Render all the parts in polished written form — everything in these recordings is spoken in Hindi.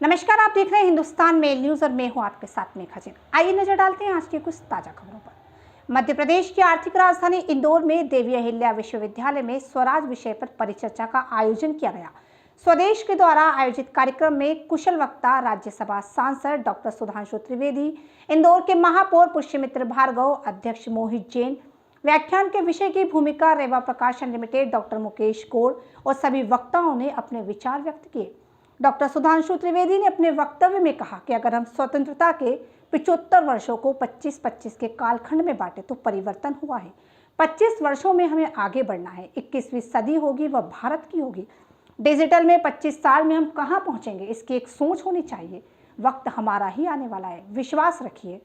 नमस्कार, आप देख रहे हैं हिंदुस्तान मेल न्यूज और मैं हूं आपके साथ में खजिन। आइए नजर डालते हैं आज की कुछ ताजा खबरों पर। मध्य प्रदेश की आर्थिक राजधानी इंदौर में देवी अहिल्या विश्वविद्यालय में स्वराज विषय पर परिचर्चा का आयोजन किया गया। स्वदेश के द्वारा आयोजित कार्यक्रम में कुशल वक्ता राज्यसभा सांसद डॉक्टर सुधांशु त्रिवेदी, इंदौर के महापौर पुष्यमित्र भार्गव, अध्यक्ष मोहित जैन, व्याख्यान के विषय की भूमिका रेवा प्रकाशन लिमिटेड डॉक्टर मुकेश गौड़ और सभी वक्ताओं ने अपने विचार व्यक्त किए। डॉक्टर सुधांशु त्रिवेदी ने अपने वक्तव्य में कहा कि अगर हम स्वतंत्रता के 75 वर्षों को 25-25 के कालखंड में बांटे तो परिवर्तन हुआ है। 25 वर्षों में हमें आगे बढ़ना है। 21वीं सदी होगी, वह भारत की होगी। डिजिटल में 25 साल में हम कहां पहुंचेंगे, इसकी एक सोच होनी चाहिए। वक्त हमारा ही आने वाला है, विश्वास रखिए।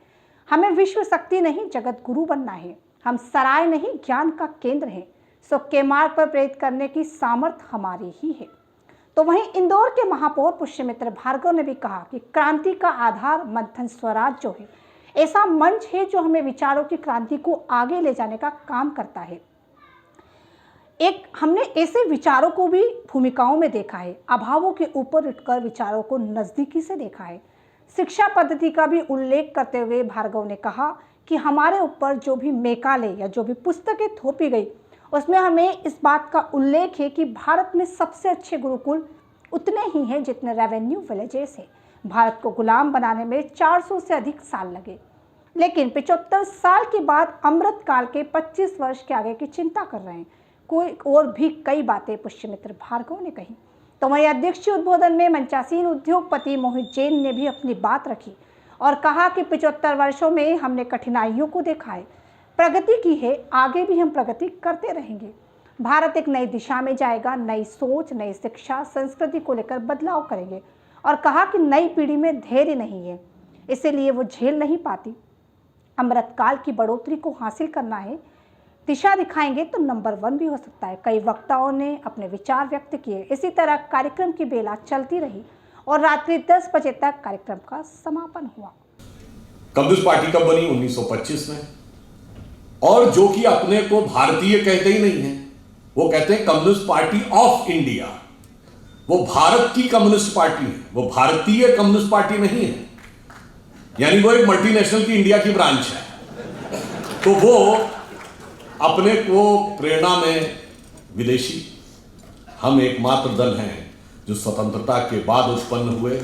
हमें विश्व शक्ति नहीं, जगत गुरु बनना है। हम सराय नहीं, ज्ञान का केंद्र है। सुख के मार्ग पर प्रेरित करने की सामर्थ्य हमारी ही है। तो वहीं इंदौर के महापौर पुष्यमित्र भार्गव ने भी कहा कि क्रांति का आधार मंथन स्वराज जो है, ऐसा मंच है जो हमें विचारों की क्रांति को आगे ले जाने का काम करता है। हमने ऐसे विचारों को भी भूमिकाओं में देखा है, अभावों के ऊपर उठकर विचारों को नजदीकी से देखा है। शिक्षा पद्धति का भी उल्लेख करते हुए भार्गव ने कहा कि हमारे ऊपर जो भी मेकाले या जो भी पुस्तकें थोपी गई, उसमें हमें इस बात का उल्लेख है कि भारत में सबसे अच्छे गुरुकुल उतने ही हैं जितने रेवेन्यू विलेजेस हैं। भारत को गुलाम बनाने में 400 से अधिक साल लगे, लेकिन 75 साल के बाद अमृत काल के 25 वर्ष के आगे की चिंता कर रहे हैं। कोई और भी कई बातें पुष्यमित्र भार्गव ने कही। तो वहीं अध्यक्षीय उद्बोधन में मंचासीन उद्योगपति मोहित जैन ने भी अपनी बात रखी और कहा कि 75 वर्षों में हमने कठिनाइयों को देखा है, प्रगति की है, आगे भी हम प्रगति करते रहेंगे। भारत एक नई दिशा में जाएगा, नई सोच, नई शिक्षा, संस्कृति को लेकर बदलाव करेंगे। और कहा कि नई पीढ़ी में धैर्य नहीं है, इसीलिए वो झेल नहीं पाती। अमृत काल की बढ़ोतरी को हासिल करना है, दिशा दिखाएंगे तो नंबर 1 भी हो सकता है। कई वक्ताओं ने अपने विचार व्यक्त किए। इसी तरह कार्यक्रम की बेला चलती रही और रात्रि 10 बजे तक कार्यक्रम का समापन हुआ। कम्युनिस्ट पार्टी कब बनी? 1925 में। और जो कि अपने को भारतीय कहते ही नहीं है, वो कहते हैं कम्युनिस्ट पार्टी ऑफ इंडिया। वो भारत की कम्युनिस्ट पार्टी है, वो भारतीय कम्युनिस्ट पार्टी नहीं है। यानी वो एक मल्टीनेशनल की इंडिया की ब्रांच है। तो वो अपने को प्रेरणा में विदेशी, हम एकमात्र दल हैं जो स्वतंत्रता के बाद उत्पन्न हुए।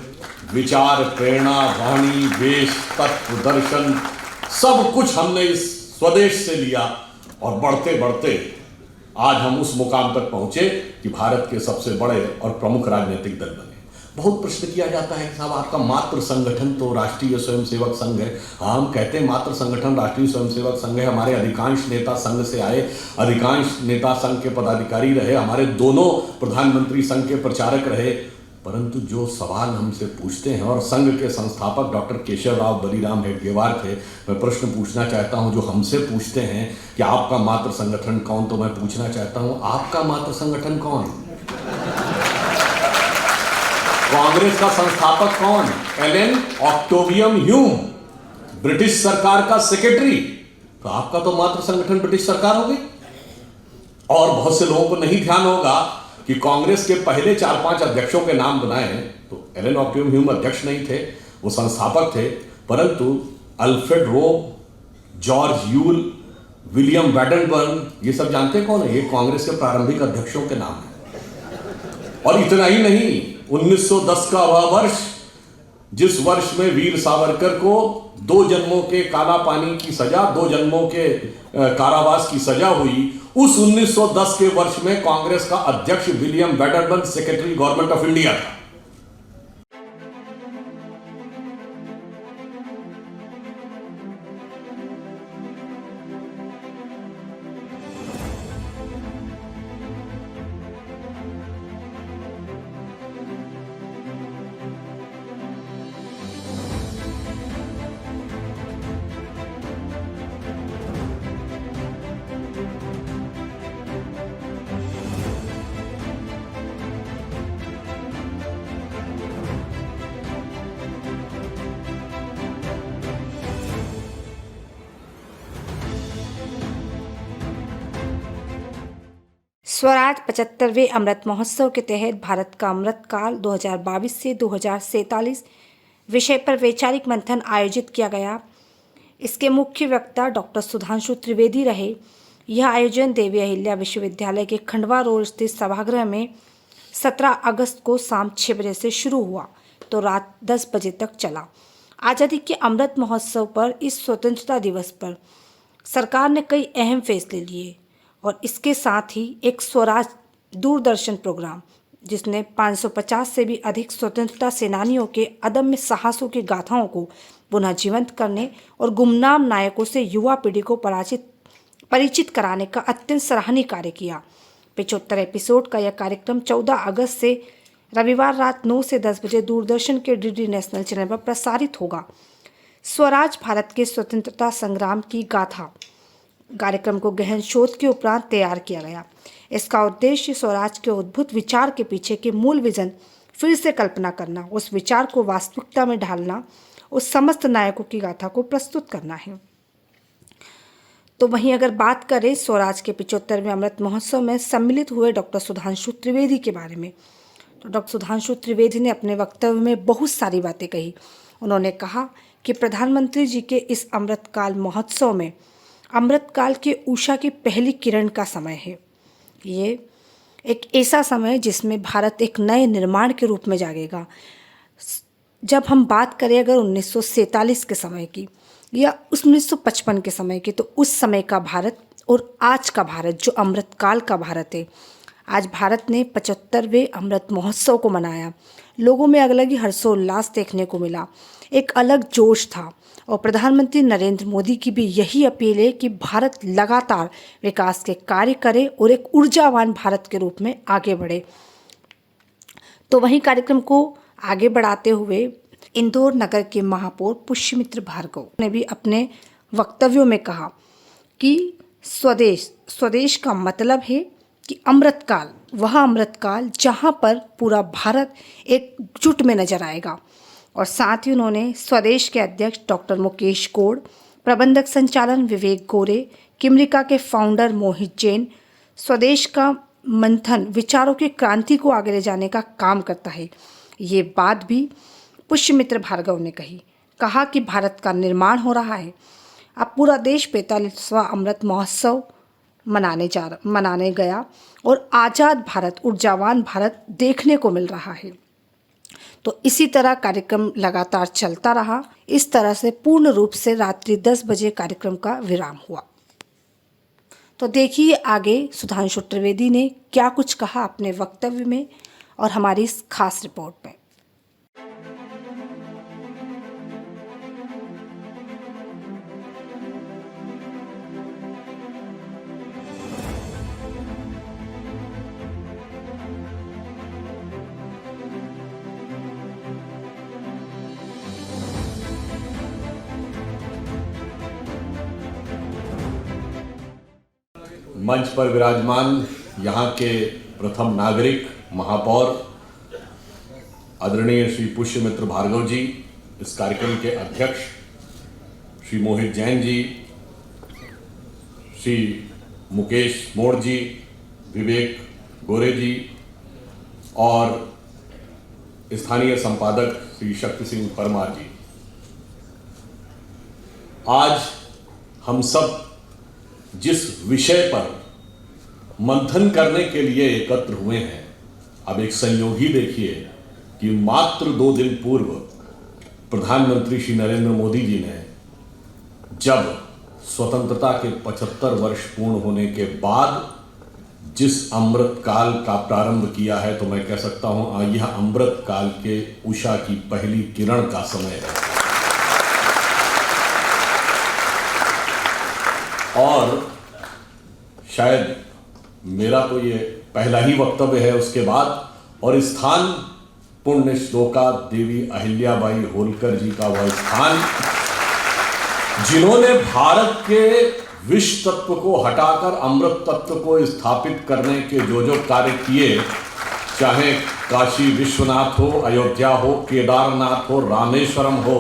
विचार, प्रेरणा, वाणी, वेश, तत्व, दर्शन, सब कुछ हमने इस स्वदेश से लिया और बढ़ते बढ़ते आज हम उस मुकाम तक पहुंचे कि भारत के सबसे बड़े और प्रमुख राजनीतिक दल बने। बहुत प्रश्न किया जाता है कि साहब आपका मात्र संगठन तो राष्ट्रीय स्वयंसेवक संघ है। हाँ, हम कहते हैं मात्र संगठन राष्ट्रीय स्वयंसेवक संघ है। हमारे अधिकांश नेता संघ से आए, अधिकांश नेता संघ के पदाधिकारी रहे, हमारे दोनों प्रधानमंत्री संघ के प्रचारक रहे। परंतु जो सवाल हमसे पूछते हैं, और संघ के संस्थापक डॉक्टर केशवराव बलिराम हेडगेवार थे, मैं प्रश्न पूछना चाहता हूं जो हमसे पूछते हैं कि आपका मात्र संगठन कौन, तो मैं पूछना चाहता हूं आपका मात्र संगठन कौन? कांग्रेस का संस्थापक कौन? एलन ऑक्टेवियम ह्यूम, ब्रिटिश सरकार का सेक्रेटरी। तो आपका तो मात्र संगठन ब्रिटिश सरकार होगी। और बहुत से लोगों को नहीं ध्यान होगा कि कांग्रेस के पहले 4-5 अध्यक्षों के नाम बनाए तो एलन ऑक्टेवियम ह्यूम अध्यक्ष नहीं थे, वो संस्थापक थे। परंतु अल्फ्रेड रोब, जॉर्ज यूल, विलियम वैडनबर्न, ये सब जानते कौन है? ये कांग्रेस के प्रारंभिक अध्यक्षों के नाम हैं। और इतना ही नहीं, 1910 का वह वर्ष जिस वर्ष में वीर सावरकर को 2 जन्मों के काला पानी की सजा, 2 जन्मों के कारावास की सजा हुई, उस 1910 के वर्ष में कांग्रेस का अध्यक्ष William Wedderburn secretary government of India था। स्वराज 75वें अमृत महोत्सव के तहत भारत का अमृत काल 2022 से 2047 विषय पर वैचारिक मंथन आयोजित किया गया। इसके मुख्य वक्ता डॉक्टर सुधांशु त्रिवेदी रहे। यह आयोजन देवी अहिल्या विश्वविद्यालय के खंडवा रोड स्थित सभागृह में 17 अगस्त को शाम 6 बजे से शुरू हुआ तो रात 10 बजे तक चला। आज़ादी के अमृत महोत्सव पर इस स्वतंत्रता दिवस पर सरकार ने कई अहम फैसले लिए और इसके साथ ही एक स्वराज दूरदर्शन प्रोग्राम जिसने 550 से भी अधिक स्वतंत्रता सेनानियों के अदम्य साहसों की गाथाओं को पुनः जीवंत करने और गुमनाम नायकों से युवा पीढ़ी को परिचित कराने का अत्यंत सराहनीय कार्य किया। 75 एपिसोड का यह कार्यक्रम 14 अगस्त से रविवार रात 9 से 10 बजे दूरदर्शन के डीडी नेशनल चैनल पर प्रसारित होगा। स्वराज भारत के स्वतंत्रता संग्राम की गाथा कार्यक्रम को गहन शोध के उपरांत तैयार किया गया। इसका उद्देश्य स्वराज के अद्भुत विचार के पीछे के मूल विजन फिर से कल्पना करना, उस विचार को वास्तविकता में ढालना, उस समस्त नायकों की गाथा को प्रस्तुत करना है। तो वहीं अगर बात करें स्वराज के 75वें अमृत महोत्सव में सम्मिलित हुए डॉक्टर सुधांशु त्रिवेदी के बारे में, तो डॉक्टर सुधांशु त्रिवेदी ने अपने वक्तव्य में बहुत सारी बातें कही। उन्होंने कहा कि प्रधानमंत्री जी के इस अमृतकाल महोत्सव में अमृतकाल के उषा की पहली किरण का समय है। ये एक ऐसा समय जिसमें भारत एक नए निर्माण के रूप में जागेगा। जब हम बात करें अगर 1947 के समय की या 1955 के समय की, तो उस समय का भारत और आज का भारत जो अमृतकाल का भारत है, आज भारत ने 75वें अमृत महोत्सव को मनाया। लोगों में अलग ही हर्षोल्लास देखने को मिला, एक अलग जोश था और प्रधानमंत्री नरेंद्र मोदी की भी यही अपील है कि भारत लगातार विकास के कार्य करे और एक ऊर्जावान भारत के रूप में आगे बढ़े। तो वहीं कार्यक्रम को आगे बढ़ाते हुए इंदौर नगर के महापौर पुष्यमित्र भार्गव ने भी अपने वक्तव्यों में कहा कि स्वदेश का मतलब है कि अमृतकाल, वह अमृतकाल जहां पर पूरा भारत एकजुट में नजर आएगा। और साथ ही उन्होंने स्वदेश के अध्यक्ष डॉक्टर मुकेश कोड, प्रबंधक संचालन विवेक गोरे, किमरिका के फाउंडर मोहित जैन, स्वदेश का मंथन विचारों की क्रांति को आगे ले जाने का काम करता है। ये बात भी पुष्यमित्र भार्गव ने कहा कि भारत का निर्माण हो रहा है। अब पूरा देश 45वां अमृत महोत्सव मनाने गया और आज़ाद भारत, ऊर्जावान भारत देखने को मिल रहा है। तो इसी तरह कार्यक्रम लगातार चलता रहा। इस तरह से पूर्ण रूप से रात्रि 10 बजे कार्यक्रम का विराम हुआ। तो देखिए आगे सुधांशु त्रिवेदी ने क्या कुछ कहा अपने वक्तव्य में और हमारी इस खास रिपोर्ट में। मंच पर विराजमान यहाँ के प्रथम नागरिक महापौर आदरणीय श्री पुष्यमित्र भार्गव जी, इस कार्यक्रम के अध्यक्ष श्री मोहित जैन जी, श्री मुकेश मोड़ जी, विवेक गोरे जी और स्थानीय संपादक श्री शक्ति सिंह परमार जी, आज हम सब जिस विषय पर मंथन करने के लिए एकत्र हुए हैं, अब एक संयोग ही देखिए कि मात्र 2 दिन पूर्व प्रधानमंत्री श्री नरेंद्र मोदी जी ने जब स्वतंत्रता के 75 वर्ष पूर्ण होने के बाद जिस अमृत काल का प्रारंभ किया है, तो मैं कह सकता हूं यह अमृत काल के उषा की पहली किरण का समय है। और शायद मेरा तो ये पहला ही वक्तव्य है उसके बाद, और स्थान पुण्य श्लोका देवी अहिल्याबाई होलकर जी का वह स्थान जिन्होंने भारत के विष तत्व को हटाकर अमृत तत्व को स्थापित करने के जो कार्य किए, चाहे काशी विश्वनाथ हो, अयोध्या हो, केदारनाथ हो, रामेश्वरम हो,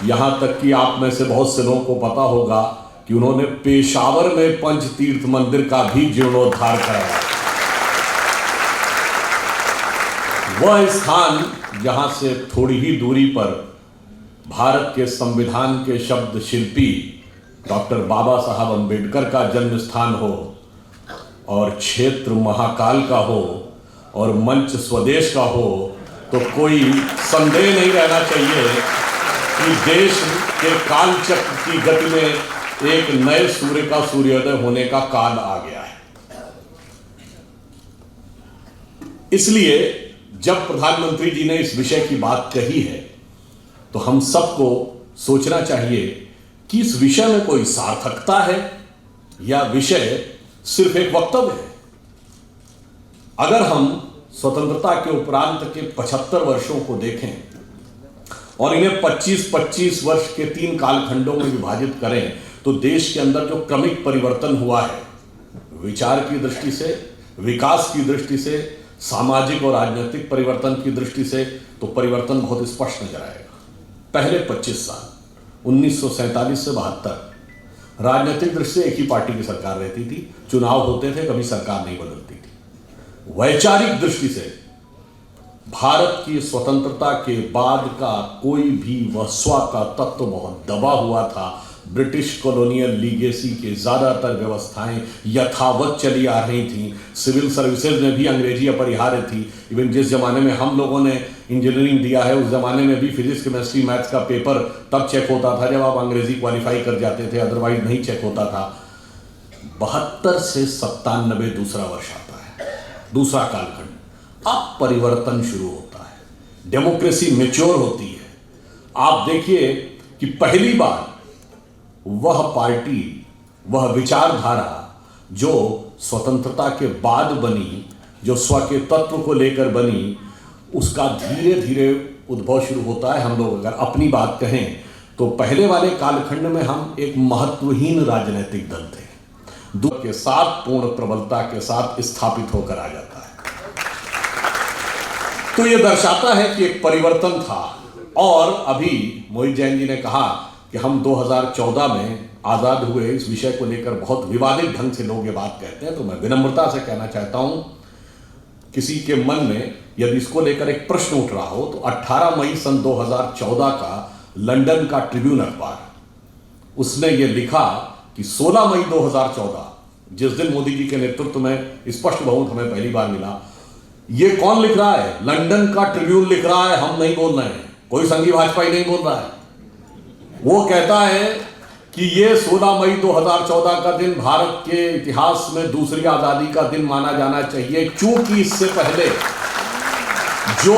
यहाँ तक कि आप में से बहुत से लोगों को पता होगा कि उन्होंने पेशावर में पंच तीर्थ मंदिर का भी जीर्णोद्धार कराया। वह स्थान जहां से थोड़ी ही दूरी पर भारत के संविधान के शब्द शिल्पी डॉक्टर बाबा साहब अंबेडकर का जन्म स्थान हो और क्षेत्र महाकाल का हो और मंच स्वदेश का हो, तो कोई संदेह नहीं रहना चाहिए कि देश के कालचक्र की गति में एक नए सूर्य का सूर्योदय होने का काल आ गया है। इसलिए जब प्रधानमंत्री जी ने इस विषय की बात कही है तो हम सबको सोचना चाहिए कि इस विषय में कोई सार्थकता है या विषय सिर्फ एक वक्तव्य है। अगर हम स्वतंत्रता के उपरांत के 75 वर्षों को देखें और इन्हें 25-25 वर्ष के 3 कालखंडों में विभाजित करें तो देश के अंदर जो क्रमिक परिवर्तन हुआ है, विचार की दृष्टि से, विकास की दृष्टि से, सामाजिक और राजनीतिक परिवर्तन की दृष्टि से, तो परिवर्तन बहुत स्पष्ट नजर आएगा। पहले 25 साल 1947 से 72 राजनीतिक दृष्टि से एक ही पार्टी की सरकार रहती थी, चुनाव होते थे, कभी सरकार नहीं बदलती थी। वैचारिक दृष्टि से भारत की स्वतंत्रता के बाद का कोई भी वसवा का तत्व बहुत दबा हुआ था। ब्रिटिश कॉलोनियल लीगेसी के ज्यादातर व्यवस्थाएं यथावत चली आ रही थी। सिविल सर्विसेज में भी अंग्रेजी अपरिहार्य थी। इवन जिस जमाने में हम लोगों ने इंजीनियरिंग दिया है उस जमाने में भी फिजिक्स, केमिस्ट्री, मैथ्स का पेपर तब चेक होता था जब आप अंग्रेजी क्वालिफाई कर जाते थे, अदरवाइज नहीं चेक होता था। 72 से 97 दूसरा वर्ष आता है, दूसरा कालखंड। अब परिवर्तन शुरू होता है, डेमोक्रेसी मैच्योर होती है। आप देखिए कि पहली बार वह पार्टी, वह विचारधारा जो स्वतंत्रता के बाद बनी, जो स्व के तत्व को लेकर बनी, उसका धीरे धीरे उद्भव शुरू होता है। हम लोग अगर अपनी बात कहें तो पहले वाले कालखंड में हम एक महत्वहीन राजनीतिक दल थे, दूर के साथ पूर्ण प्रबलता के साथ स्थापित होकर आ जाता है। तो यह दर्शाता है कि एक परिवर्तन था। और अभी मोहित जैन जी ने कहा कि हम 2014 में आजाद हुए, इस विषय को लेकर बहुत विवादित ढंग से लोग ये बात कहते हैं, तो मैं विनम्रता से कहना चाहता हूं, किसी के मन में यदि इसको लेकर एक प्रश्न उठ रहा हो तो 18 मई सन 2014 का लंदन का ट्रिब्यून अखबार, उसने ये लिखा कि 16 मई 2014, जिस दिन मोदी जी के नेतृत्व में स्पष्ट बहुमत हमें पहली बार मिला, ये कौन लिख रहा है? लंदन का ट्रिब्यून लिख रहा है, हम नहीं बोल रहे हैं, कोई संघी भाजपाई नहीं बोल रहा है। वो कहता है कि ये 16 मई 2014 का दिन भारत के इतिहास में दूसरी आजादी का दिन माना जाना चाहिए, क्योंकि इससे पहले जो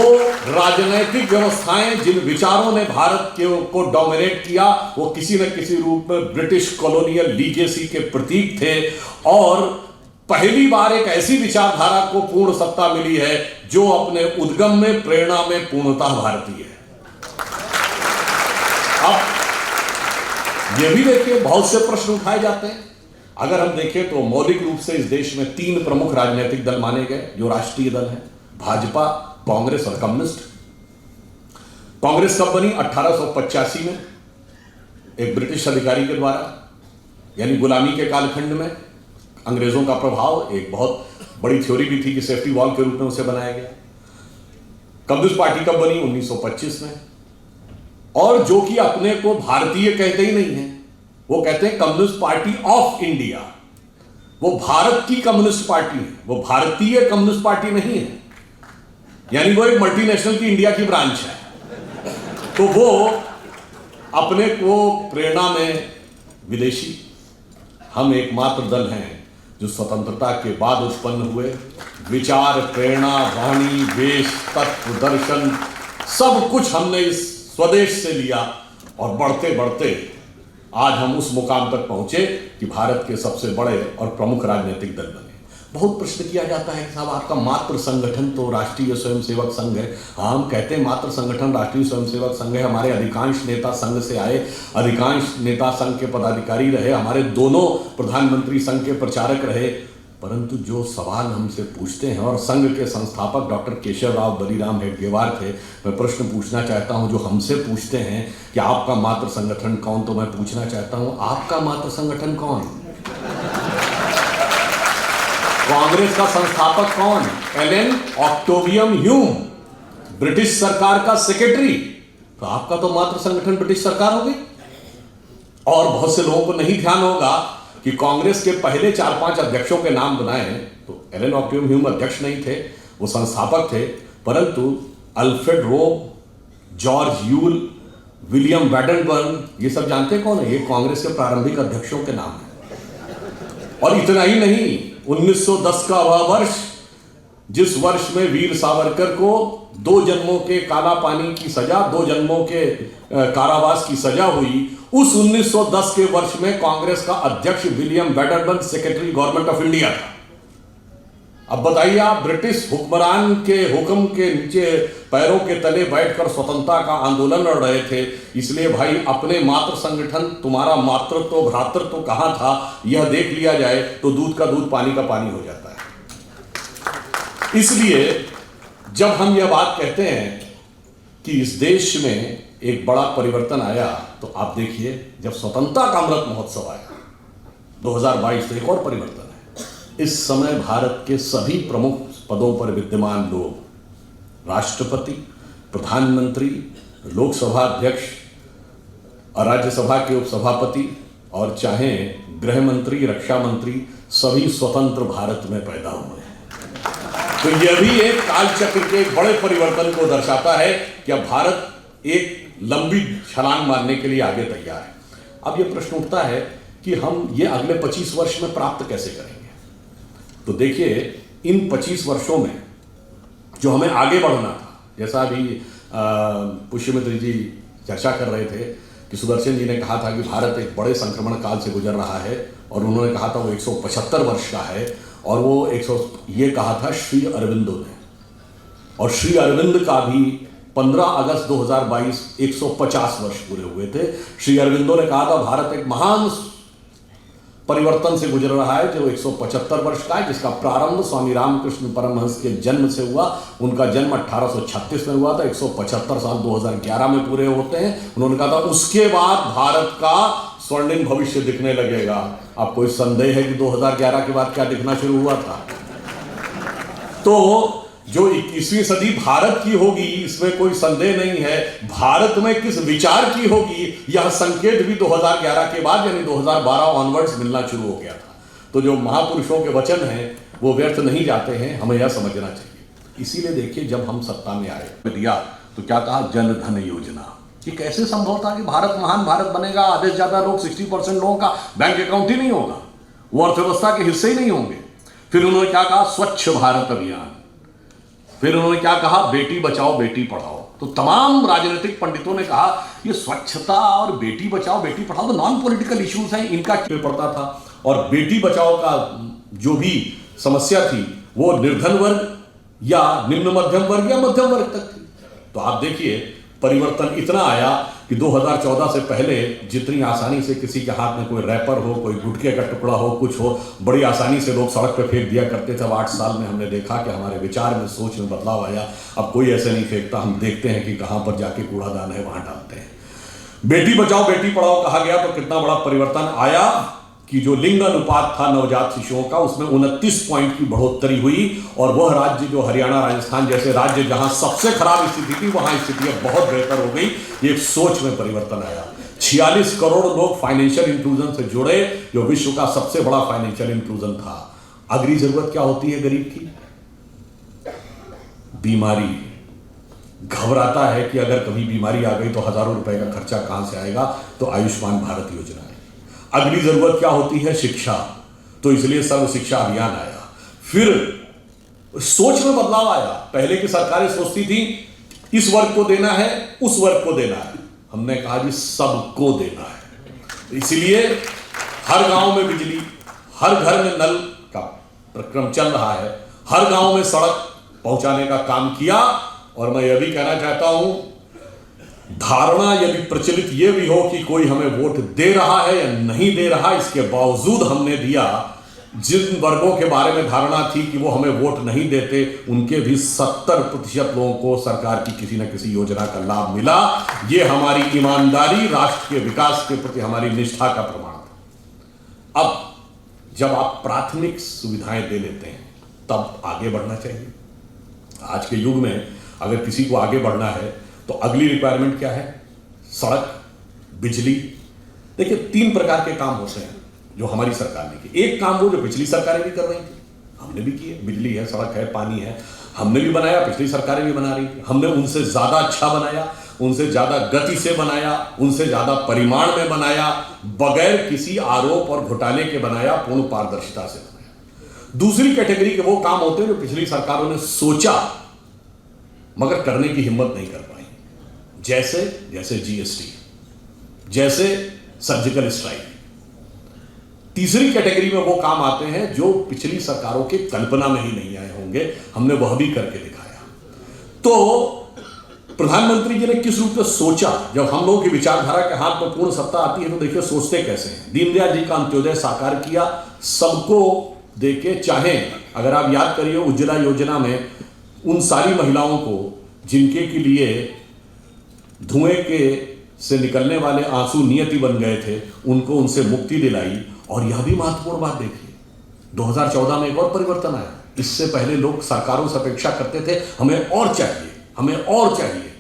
राजनीतिक व्यवस्थाएं, जिन विचारों ने भारत को डोमिनेट किया, वो किसी न किसी रूप में ब्रिटिश कॉलोनियल लीगेसी के प्रतीक थे। और पहली बार एक ऐसी विचारधारा को पूर्ण सत्ता मिली है जो अपने उद्गम में, प्रेरणा में पूर्णतः भारतीय है। अब ये भी देखिए, बहुत से प्रश्न उठाए जाते हैं। अगर हम देखें तो मौलिक रूप से इस देश में 3 प्रमुख राजनीतिक दल माने गए जो राष्ट्रीय दल हैं, भाजपा, कांग्रेस और कम्युनिस्ट। कांग्रेस कब बनी? 1885 में एक ब्रिटिश अधिकारी के द्वारा, यानी गुलामी के कालखंड में अंग्रेजों का प्रभाव, एक बहुत बड़ी थ्योरी भी थी कि सेफ्टी वॉल के रूप में उसे बनाया गया। कम्युनिस्ट पार्टी कब बनी? 1925 में। और जो कि अपने को भारतीय कहते ही नहीं है, वो कहते हैं कम्युनिस्ट पार्टी ऑफ इंडिया। वो भारत की कम्युनिस्ट पार्टी है, वो भारतीय कम्युनिस्ट पार्टी नहीं है, यानी वो एक मल्टीनेशनल की इंडिया की ब्रांच है। तो वो अपने को प्रेरणा में विदेशी, हम एकमात्र दल हैं जो स्वतंत्रता के बाद उत्पन्न हुए, विचार, प्रेरणा, वाणी, वेश, तत्व, दर्शन, सब कुछ हमने इस स्वदेश से लिया और बढ़ते बढ़ते आज हम उस मुकाम तक पहुंचे कि भारत के सबसे बड़े और प्रमुख राजनीतिक दल बने। बहुत प्रश्न किया जाता है कि साहब आपका मात्र संगठन तो राष्ट्रीय स्वयंसेवक संघ है। हाँ, हम कहते हैं मात्र संगठन राष्ट्रीय स्वयंसेवक संघ है। हमारे अधिकांश नेता संघ से आए, अधिकांश नेता संघ के पदाधिकारी रहे, हमारे दोनों प्रधानमंत्री संघ के प्रचारक रहे। परंतु जो सवाल हमसे पूछते हैं, और संघ के संस्थापक डॉक्टर केशव राव बलिराम हेडगेवार थे, मैं प्रश्न पूछना चाहता हूं जो हमसे पूछते हैं कि आपका मातृ संगठन कौन, तो मैं पूछना चाहता हूं आपका मातृ संगठन कौन? कांग्रेस का संस्थापक कौन? एलन ऑक्टेवियम ह्यूम, ब्रिटिश सरकार का सेक्रेटरी। तो आपका तो मातृ संगठन ब्रिटिश सरकार हो गई। और बहुत से लोगों को नहीं ध्यान होगा कि कांग्रेस के पहले 4-5 अध्यक्षों के नाम बनाए तो एलन ऑक्टेवियम ह्यूम अध्यक्ष नहीं थे, वो संस्थापक थे, परंतु अल्फ्रेड रोब, जॉर्ज यूल, विलियम वैडनबर्न, ये सब जानते हैं कौन है? ये कांग्रेस के प्रारंभिक अध्यक्षों के नाम हैं। और इतना ही नहीं, 1910 का वह वर्ष जिस वर्ष में वीर सावरकर को 2 जन्मों के काला पानी की सजा, 2 जन्मों के कारावास की सजा हुई, उस 1910 के वर्ष में कांग्रेस का अध्यक्ष William Wedderburn secretary government of India था। अब बताइए, आप ब्रिटिश हुक्मरान के हुक्म के नीचे पैरों के तले बैठकर स्वतंत्रता का आंदोलन लड़ रहे थे। इसलिए भाई, अपने मातृ संगठन, तुम्हारा मातृत्व भ्रातृत्व कहां था, यह देख लिया जाए तो दूध का दूध पानी का पानी हो जाता है। इसलिए जब हम यह बात कहते हैं कि इस देश में एक बड़ा परिवर्तन आया, तो आप देखिए, जब स्वतंत्रता का अमृत महोत्सव आया 2022, तो एक और परिवर्तन है। इस समय भारत के सभी प्रमुख पदों पर विद्यमान लोग, राष्ट्रपति, प्रधानमंत्री, लोकसभा अध्यक्ष और राज्यसभा के उपसभापति, और चाहे गृह मंत्री, रक्षा मंत्री, सभी स्वतंत्र भारत में पैदा हुए हैं। तो यह भी एक कालचक्र के एक बड़े परिवर्तन को दर्शाता है कि अब भारत एक लंबी छलांग मारने के लिए आगे तैयार है। अब यह प्रश्न उठता है कि हम ये अगले 25 वर्ष में प्राप्त कैसे करेंगे? तो देखिए, इन 25 वर्षों में जो हमें आगे बढ़ना था, जैसा अभी पुष्यमित्र जी चर्चा कर रहे थे कि सुदर्शन जी ने कहा था कि भारत एक बड़े संक्रमण काल से गुजर रहा है, और उन्होंने कहा था वो 175 वर्ष का है, और वो ये कहा था श्री अरविंदो ने, और श्री अरविंद का भी 15 अगस्त 2022 150 वर्ष पूरे हुए थे। श्री अरविंदो ने कहा था भारत एक महान परिवर्तन से गुजर रहा है जो 175 वर्ष का है, जिसका प्रारंभ स्वामी रामकृष्ण परमहंस के जन्म से हुआ। उनका जन्म 1836 में हुआ था, 175 साल 2011 में पूरे होते हैं। उन्होंने कहा था उसके बाद भारत का स्वर्णिम भविष्य दिखने लगेगा। आप कोई संदेह है कि 2011 के बाद क्या दिखना शुरू हुआ था? तो जो 21वीं सदी भारत की होगी, इसमें कोई संदेह नहीं है। भारत में किस विचार की होगी, यह संकेत भी 2011 के बाद यानी 2012 ऑनवर्ड्स मिलना शुरू हो गया था। तो जो महापुरुषों के वचन हैं वो व्यर्थ नहीं जाते हैं, हमें यह समझना चाहिए। इसीलिए देखिए, जब हम सत्ता में आए दिया तो क्या कहा? जन धन योजना। कि कैसे संभव था कि भारत महान भारत बनेगा, आधे से ज्यादा लोग 60% लोगों का बैंक अकाउंट ही नहीं होगा, वो अर्थव्यवस्था के हिस्से ही नहीं होंगे। फिर उन्होंने क्या कहा? स्वच्छ भारत अभियान। फिर उन्होंने क्या कहा? बेटी बचाओ बेटी पढ़ाओ। तो तमाम राजनीतिक पंडितों ने कहा ये स्वच्छता और बेटी बचाओ बेटी पढ़ाओ तो नॉन पॉलिटिकल इश्यूज हैं, इनका क्यों पड़ता था? और बेटी बचाओ का जो भी समस्या थी वो निर्धन वर्ग या निम्न मध्यम वर्ग या मध्यम वर्ग तक थी। तो आप देखिए, परिवर्तन इतना आया कि 2014 से पहले जितनी आसानी से किसी के हाथ में कोई रैपर हो, कोई गुटखे का टुकड़ा हो, कुछ हो, बड़ी आसानी से लोग सड़क पर फेंक दिया करते थे। अब 8 साल में हमने देखा कि हमारे विचार में, सोच में बदलाव आया। अब कोई ऐसे नहीं फेंकता, हम देखते हैं कि कहाँ पर जाके कूड़ादान है वहाँ डालते हैं। बेटी बचाओ बेटी पढ़ाओ कहा गया तो कितना बड़ा परिवर्तन आया कि जो लिंग अनुपात था नवजात शिशुओं का, उसमें 29 पॉइंट की बढ़ोतरी हुई। और वह राज्य जो हरियाणा, राजस्थान जैसे राज्य जहां सबसे खराब स्थिति थी, वहां स्थिति अब बहुत बेहतर हो गई। एक सोच में परिवर्तन आया। 46 करोड़ लोग फाइनेंशियल इंक्लूजन से जुड़े, जो विश्व का सबसे बड़ा फाइनेंशियल इंक्लूजन था। अगली जरूरत क्या होती है गरीब की? बीमारी। घबराता है कि अगर कभी बीमारी आ गई तो हजारों रुपए का खर्चा कहां से आएगा, तो आयुष्मान भारत योजना है। अगली जरूरत क्या होती है? शिक्षा। तो इसलिए सर्व शिक्षा अभियान आया। फिर सोच में बदलाव आया। पहले की सरकारें सोचती थी इस वर्ग को देना है, उस वर्ग को देना है। हमने कहा जी सबको देना है। इसलिए हर गांव में बिजली, हर घर में नल का प्रक्रम चल रहा है, हर गांव में सड़क पहुंचाने का काम किया। और मैं यह भी कहना चाहता हूं, धारणा यदि प्रचलित यह भी हो कि कोई हमें वोट दे रहा है या नहीं दे रहा, इसके बावजूद हमने दिया, जिन वर्गों के बारे में धारणा थी कि वो हमें वोट नहीं देते, उनके भी 70% लोगों को सरकार की किसी न किसी योजना का लाभ मिला। ये हमारी ईमानदारी, राष्ट्र के विकास के प्रति हमारी निष्ठा का प्रमाण था। अब जब आप प्राथमिक सुविधाएं दे लेते हैं तब आगे बढ़ना चाहिए। आज के युग में अगर किसी को आगे बढ़ना है तो अगली रिक्वायरमेंट क्या है? सड़क, बिजली। देखिए 3 प्रकार के काम होते हैं जो हमारी सरकार ने किए। एक काम वो जो पिछली सरकारें भी कर रही थी, हमने भी किए। बिजली है, सड़क है, पानी है, हमने भी बनाया, पिछली सरकारें भी बना रही थी। हमने उनसे ज्यादा अच्छा बनाया, उनसे ज्यादा गति से बनाया, उनसे ज्यादा परिमाण में बनाया, बगैर किसी आरोप और घोटाले के बनाया, पूर्ण पारदर्शिता से बनाया। दूसरी कैटेगरी के वो काम होते हैं जो पिछली सरकारों ने सोचा मगर करने की हिम्मत नहीं कर पाई, जैसे जीएसटी, जैसे सर्जिकल स्ट्राइक। तीसरी कैटेगरी में वो काम आते हैं जो पिछली सरकारों के कल्पना में ही नहीं आए होंगे, हमने वह भी करके दिखाया। तो प्रधानमंत्री जी ने किस रूप में सोचा? जब हम लोगों की विचारधारा के हाथ में पूर्ण सत्ता आती है तो देखिए सोचते कैसे हैं। दीनदयाल जी का अंत्योदय साकार किया, सबको देके। चाहे अगर आप याद करिए उज्ज्वला योजना में उन सारी महिलाओं को जिनके के लिए धुएं के से निकलने वाले आंसू नियति बन गए थे, उनको उनसे मुक्ति दिलाई। और यह भी महत्वपूर्ण बात देखिए, 2014 में एक और परिवर्तन आया। इससे पहले लोग सरकारों से अपेक्षा करते थे हमें और चाहिए, हमें और चाहिए।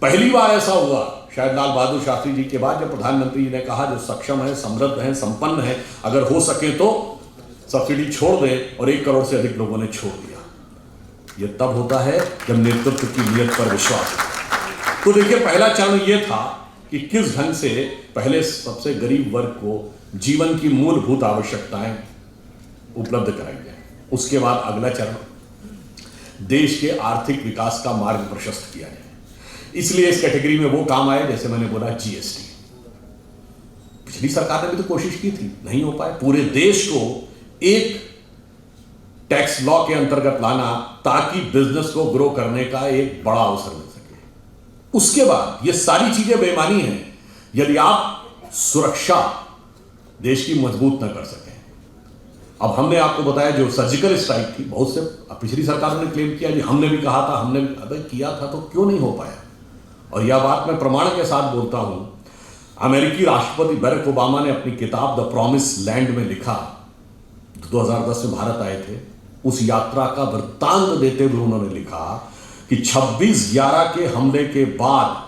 पहली बार ऐसा हुआ शायद लाल बहादुर शास्त्री जी के बाद, जब प्रधानमंत्री जी ने कहा जो सक्षम है, समृद्ध है, संपन्न है, अगर हो सके तो सब्सिडी छोड़ दें, और 1 करोड़ से अधिक लोगों ने छोड़ दिया। यह तब होता है जब नेतृत्व की नीयत पर विश्वास हो। तो देखिए पहला चरण यह था कि किस ढंग से पहले सबसे गरीब वर्ग को जीवन की मूलभूत आवश्यकताएं उपलब्ध कराई जाए। उसके बाद अगला चरण देश के आर्थिक विकास का मार्ग प्रशस्त किया जाए। इसलिए इस कैटेगरी में वो काम आए, जैसे मैंने बोला जीएसटी। पिछली सरकार ने भी तो कोशिश की थी, नहीं हो पाए। पूरे देश को एक टैक्स लॉ के अंतर्गत लाना ताकि बिजनेस को ग्रो करने का एक बड़ा अवसर मिल सके। उसके बाद ये सारी चीजें बेईमानी हैं यदि आप सुरक्षा देश की मजबूत न कर सकें। अब हमने आपको बताया जो सर्जिकल स्ट्राइक थी, बहुत से पिछली सरकारों ने क्लेम किया जी हमने भी कहा था, हमने भी अबे किया था तो क्यों नहीं हो पाया। और यह बात मैं प्रमाण के साथ बोलता हूं। अमेरिकी राष्ट्रपति बराक ओबामा ने अपनी किताब द प्रॉमिस लैंड में लिखा, 2010 में भारत आए थे, उस यात्रा का वृत्तांत देते हुए उन्होंने लिखा कि 26/11 के हमले के बाद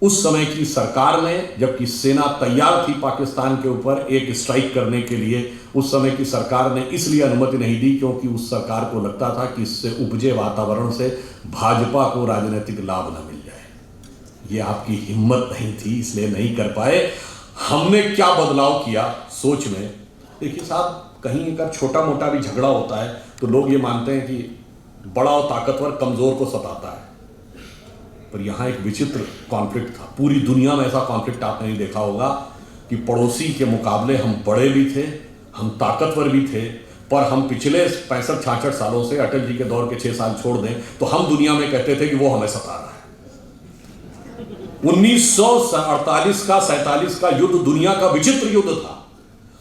उस समय की सरकार ने, जबकि सेना तैयार थी पाकिस्तान के ऊपर एक स्ट्राइक करने के लिए, उस समय की सरकार ने इसलिए अनुमति नहीं दी क्योंकि उस सरकार को लगता था कि इससे उपजे वातावरण से भाजपा को राजनीतिक लाभ न मिल जाए। ये आपकी हिम्मत नहीं थी, इसलिए नहीं कर पाए। हमने क्या बदलाव किया सोच में? देखिए साहब, कहीं अगर छोटा मोटा भी झगड़ा होता है तो लोग ये मानते हैं कि बड़ा और ताकतवर कमजोर को सताता है, पर यहां एक विचित्र कॉन्फ्लिक्ट था। पूरी दुनिया में ऐसा कॉन्फ्लिक्ट आपने नहीं देखा होगा कि पड़ोसी के मुकाबले हम बड़े भी थे, हम ताकतवर भी थे, पर हम पिछले 65-66 सालों से, अटल जी के दौर के 6 साल छोड़ दें तो हम दुनिया में कहते थे कि वो हमें सता रहा है। 1948 का 47 का युद्ध दुनिया का विचित्र युद्ध था।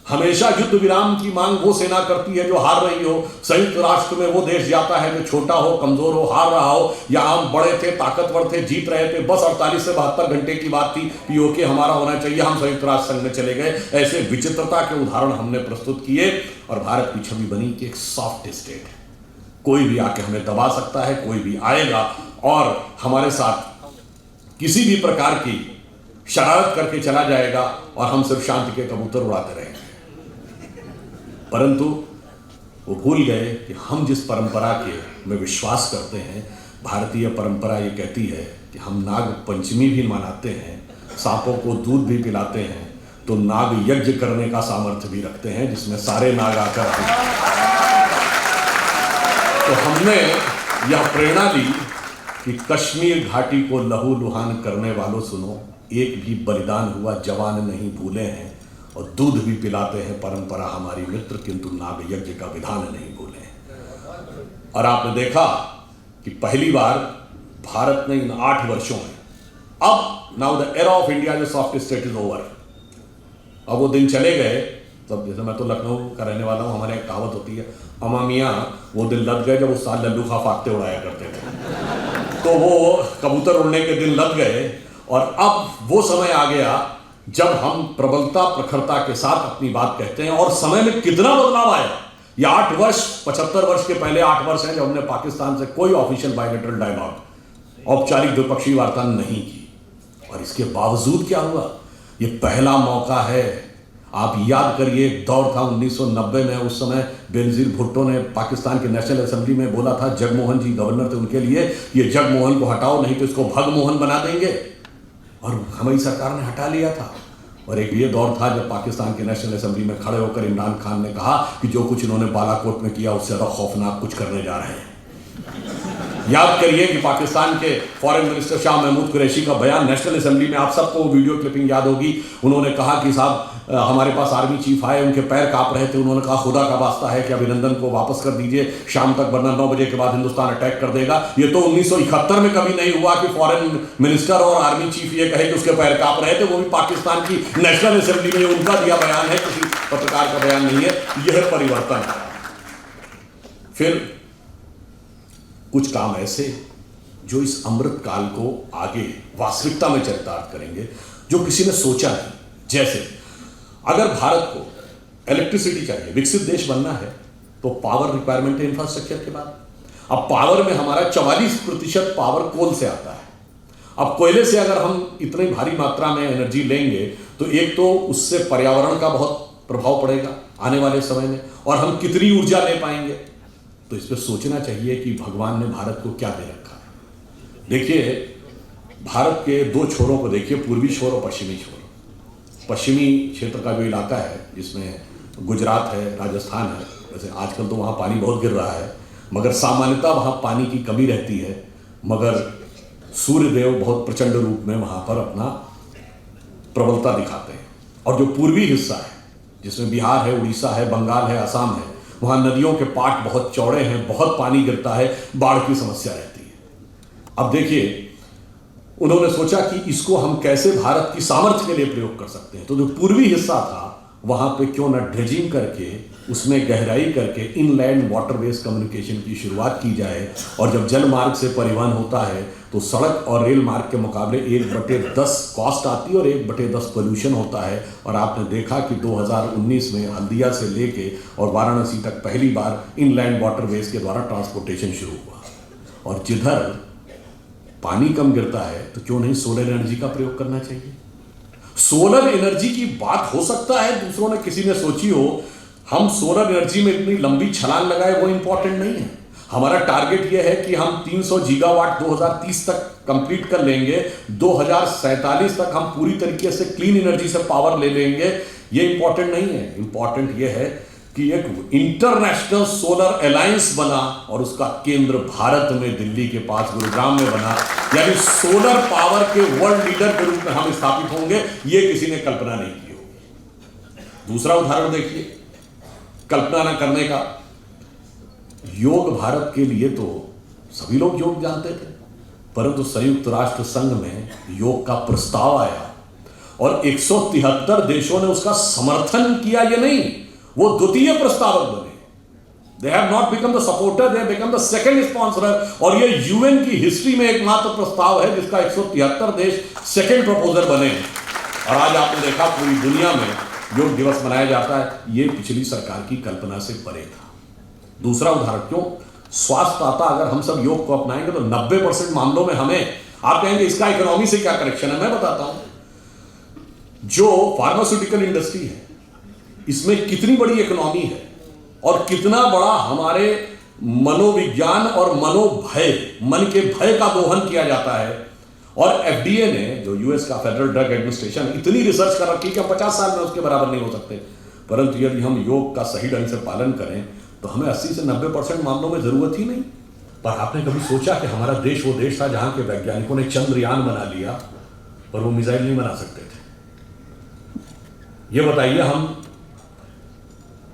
हमेशा युद्ध विराम की मांग वो सेना करती है जो हार रही हो। संयुक्त राष्ट्र में वो देश जाता है जो छोटा हो, कमजोर हो, हार रहा हो, या हम बड़े थे, ताकतवर थे, जीत रहे थे, बस 48 से 72 घंटे की बात थी, पीओके हमारा होना चाहिए, हम संयुक्त राष्ट्र संघ में चले गए। ऐसे विचित्रता के उदाहरण हमने प्रस्तुत किए और भारत की छवि बनी कि एक सॉफ्ट स्टेट है, कोई भी आके हमें दबा सकता है, कोई भी आएगा और हमारे साथ किसी भी प्रकार की शरारत करके चला जाएगा और हम सिर्फ शांति के कबूतर उड़ाते रहेंगे। परंतु वो भूल गए कि हम जिस परंपरा के में विश्वास करते हैं, भारतीय परंपरा ये कहती है कि हम नाग पंचमी भी मनाते हैं, सांपों को दूध भी पिलाते हैं, तो नाग यज्ञ करने का सामर्थ्य भी रखते हैं जिसमें सारे नाग आकर तो हमने यह प्रेरणा ली कि कश्मीर घाटी को लहू लुहान करने वालों सुनो, एक भी बलिदान हुआ जवान नहीं भूले हैं, और दूध भी पिलाते हैं परंपरा हमारी मित्र, किंतु नाग यज्ञ का विधान नहीं भूले। और आपने देखा कि पहली बार भारत ने इन 8 वर्षों में, अब now the era of India जो सॉफ्ट स्टेट इज ओवर, अब वो दिन चले गए सब जैसे मैं तो लखनऊ का रहने वाला हूँ, हमारे एक कहावत होती है, अमा मियाँ वो दिन लद गए जब उस साल लल्लू खा फाकते उड़ाया करते थे। तो वो कबूतर उड़ने के दिन लद गए और अब वो समय आ गया जब हम प्रबलता प्रखरता के साथ अपनी बात कहते हैं। और समय में कितना बदलाव आया। ये 8 वर्ष 75 वर्ष के पहले 8 वर्ष हैं जब हमने पाकिस्तान से कोई ऑफिशियल बायलैटरल डायलॉग, औपचारिक द्विपक्षीय वार्ता नहीं की। और इसके बावजूद क्या हुआ, ये पहला मौका है। आप याद करिए, एक दौर था 1990 में, उस समय बेनजीर भुट्टो ने पाकिस्तान की नेशनल असेंबली में बोला था, जगमोहन जी गवर्नर थे उनके लिए, ये जगमोहन को हटाओ नहीं तो इसको भगमोहन बना देंगे। और हमारी सरकार ने हटा लिया था। और एक ये दौर था जब पाकिस्तान की नेशनल असेंबली में खड़े होकर इमरान खान ने कहा कि जो कुछ इन्होंने बालाकोट में किया उससे ज्यादा खौफनाक कुछ करने जा रहे हैं। याद करिए कि पाकिस्तान के फॉरेन मिनिस्टर शाह महमूद कुरैशी का बयान नेशनल असेंबली में, आप सबको वीडियो क्लिपिंग याद होगी, उन्होंने कहा कि साहब हमारे पास आर्मी चीफ आए, उनके पैर कांप रहे थे, उन्होंने कहा खुदा का वास्ता है कि अभिनंदन को वापस कर दीजिए शाम तक, वरना 9 बजे के बाद हिंदुस्तान अटैक कर देगा। ये तो 1971 में कभी नहीं हुआ कि फॉरेन मिनिस्टर और आर्मी चीफ ये कहे कि उसके पैर कांप रहे थे, वो भी पाकिस्तान की नेशनल असेंबली में। उनका दिया बयान है, किसी पत्रकार का बयान नहीं है। यह परिवर्तन है। फिर कुछ काम ऐसे जो इस अमृत काल को आगे वास्तविकता में चरितार्थ करेंगे, जो किसी ने सोचा नहीं। जैसे अगर भारत को इलेक्ट्रिसिटी चाहिए, विकसित देश बनना है, तो पावर रिक्वायरमेंट है इंफ्रास्ट्रक्चर के बाद। अब पावर में हमारा 44% पावर कोल से आता है। अब कोयले से अगर हम इतनी भारी मात्रा में एनर्जी लेंगे तो एक तो उससे पर्यावरण का बहुत प्रभाव पड़ेगा आने वाले समय में, और हम कितनी ऊर्जा ले पाएंगे। तो इस पर सोचना चाहिए कि भगवान ने भारत को क्या दे रखा है। देखिए, भारत के 2 छोरों को देखिए, पूर्वी छोर और पश्चिमी छोर। पश्चिमी क्षेत्र का जो इलाका है जिसमें गुजरात है, राजस्थान है, वैसे आजकल तो वहाँ पानी बहुत गिर रहा है, मगर सामान्यतः वहाँ पानी की कमी रहती है, मगर सूर्यदेव बहुत प्रचंड रूप में वहाँ पर अपना प्रबलता दिखाते हैं। और जो पूर्वी हिस्सा है जिसमें बिहार है, उड़ीसा है, बंगाल है, असम है, वहाँ नदियों के पाट बहुत चौड़े हैं, बहुत पानी गिरता है, बाढ़ की समस्या रहती है। अब देखिए, उन्होंने सोचा कि इसको हम कैसे भारत की सामर्थ्य के लिए प्रयोग कर सकते हैं। तो जो पूर्वी हिस्सा था वहां पे क्यों ना ड्रेजिंग करके, उसमें गहराई करके इनलैंड वाटरवेज कम्युनिकेशन की शुरुआत की जाए। और जब जल मार्ग से परिवहन होता है तो सड़क और रेल मार्ग के मुकाबले 1/10 कॉस्ट आती है और 1/10 पोल्यूशन होता है। और आपने देखा कि 2019 में हल्दिया से लेके और वाराणसी तक पहली बार इनलैंड वाटरवेज के द्वारा ट्रांसपोर्टेशन शुरू हुआ। और जिधर पानी कम गिरता है तो क्यों नहीं सोलर एनर्जी का प्रयोग करना चाहिए। सोलर एनर्जी की बात हो सकता है दूसरों ने, किसी ने सोची हो, हम सोलर एनर्जी में इतनी लंबी छलांग लगाए वो इंपॉर्टेंट नहीं है। हमारा टारगेट यह है कि हम 300 गीगावाट 2030 तक कंप्लीट कर लेंगे, 2047 तक हम पूरी तरीके से क्लीन एनर्जी से पावर ले लेंगे। ये इंपॉर्टेंट नहीं है। इंपॉर्टेंट यह है कि एक इंटरनेशनल सोलर अलायंस बना और उसका केंद्र भारत में, दिल्ली के पास गुरुग्राम में बना, यानी सोलर पावर के वर्ल्ड लीडर के रूप में हम स्थापित होंगे। ये किसी ने कल्पना नहीं की होगी। दूसरा उदाहरण देखिए, कल्पना न करने का। योग भारत के लिए तो सभी लोग योग जानते थे, परंतु संयुक्त राष्ट्र संघ में योग का प्रस्ताव आया और 173 देशों ने उसका समर्थन किया। ये नहीं, वो द्वितीय प्रस्तावक बने। They have not become the supporter, they have become the second sponsor। और ये यूएन की हिस्ट्री में एकमात्र प्रस्ताव है जिसका 173 देश सेकंड प्रपोजर बने। और आज आपने देखा पूरी दुनिया में योग दिवस मनाया जाता है। ये पिछली सरकार की कल्पना से परे था। दूसरा उदाहरण, क्यों स्वास्थ्य आता, अगर हम सब योग को अपनाएंगे तो 90% मामलों में हमें, आप कहेंगे इसका इकोनॉमी से क्या कनेक्शन है, मैं बताता हूं। जो फार्मास्यूटिकल इंडस्ट्री है इसमें कितनी बड़ी इकोनॉमी है और कितना बड़ा हमारे मनोविज्ञान और मनोभय, मन के भय का दोहन किया जाता है। और एफडीए ने, जो यूएस का फेडरल ड्रग एडमिनिस्ट्रेशन, इतनी रिसर्च कर रखी है कि हम 50 साल में उसके बराबर नहीं हो सकते। परंतु यदि हम योग का सही ढंग से पालन करें तो हमें 80 से 90% मामलों में जरूरत ही नहीं। पर आपने कभी सोचा कि हमारा देश वो देश था जहां के वैज्ञानिकों ने चंद्रयान बना लिया पर वो मिसाइल नहीं बना सकते थे। ये बताइए, हम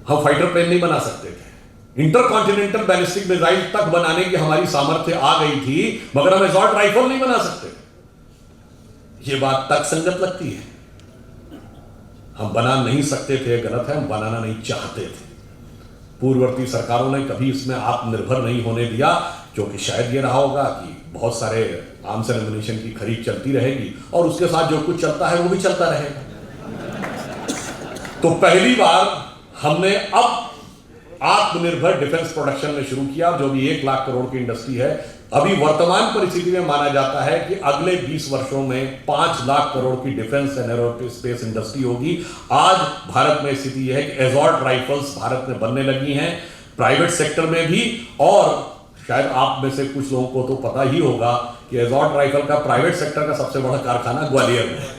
फाइटर प्लेन नहीं बना सकते थे। इंटरकॉन्टिनेंटल बैलिस्टिक मिसाइल तक बनाने की हमारी सामर्थ्य आ गई थी, मगर हम असॉल्ट राइफल नहीं बना सकते। ये बात तक संगत लगती है। हम बना नहीं सकते थे, गलत है, हम बनाना नहीं चाहते थे। पूर्ववर्ती सरकारों ने कभी इसमें आत्मनिर्भर नहीं होने दिया, क्योंकि शायद ये रहा होगा कि बहुत सारे आर्म्स एंड एम्युनिशन की खरीद चलती रहेगी और उसके साथ जो कुछ चलता है वो भी चलता रहेगा। तो पहली बार हमने अब आत्मनिर्भर डिफेंस प्रोडक्शन में शुरू किया, जो भी 1 लाख करोड़ की इंडस्ट्री है। अभी वर्तमान परिस्थिति में माना जाता है कि अगले 20 वर्षों में 5 लाख करोड़ की डिफेंस एंड एरोस्पेस इंडस्ट्री होगी। आज भारत में स्थिति यह है कि एजॉर्ट राइफल्स भारत में बनने लगी हैं, प्राइवेट सेक्टर में भी, और शायद आप में से कुछ लोगों को तो पता ही होगा कि एजॉर्ट राइफल का प्राइवेट सेक्टर का सबसे बड़ा कारखाना ग्वालियर में है,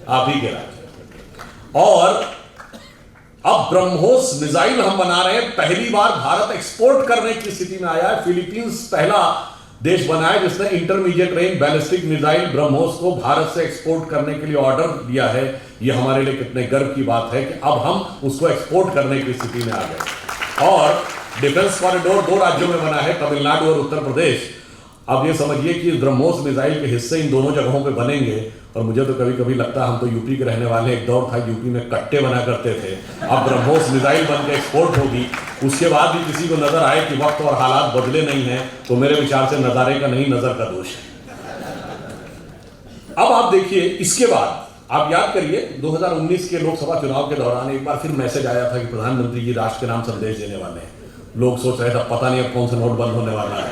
आप ही के राज्य। और अब ब्रह्मोस मिसाइल हम बना रहे हैं, पहली बार भारत एक्सपोर्ट करने की स्थिति में आया है। फिलीपींस पहला देश बना है जिसने intermediate range ballistic missile BrahMos को भारत से एक्सपोर्ट करने के लिए ऑर्डर दिया है। यह हमारे लिए कितने गर्व की बात है कि अब हम उसको एक्सपोर्ट करने की स्थिति में आ गए। और डिफेंस कॉरिडोर 2 राज्यों में बना है, तमिलनाडु और उत्तर प्रदेश। अब ये समझिए कि ब्रह्मोस मिसाइल के हिस्से इन दोनों जगहों पे बनेंगे। और मुझे तो कभी कभी लगता है, हम तो यूपी के रहने वाले, एक दौर था यूपी में कट्टे बना करते थे, अब ब्रह्मोस मिसाइल बन के एक्सपोर्ट होगी। उसके बाद भी किसी को नजर आए कि वक्त और हालात बदले नहीं हैं, तो मेरे विचार से नजारे का नहीं, नजर का दोष है। अब आप देखिए, इसके बाद आप याद करिए 2019 के लोकसभा चुनाव के दौरान एक बार फिर मैसेज आया था कि प्रधानमंत्री जी राष्ट्र के नाम संदेश देने वाले हैं। लोग सोच रहे थे पता नहीं अब कौन सा नोट बंद होने वाला है,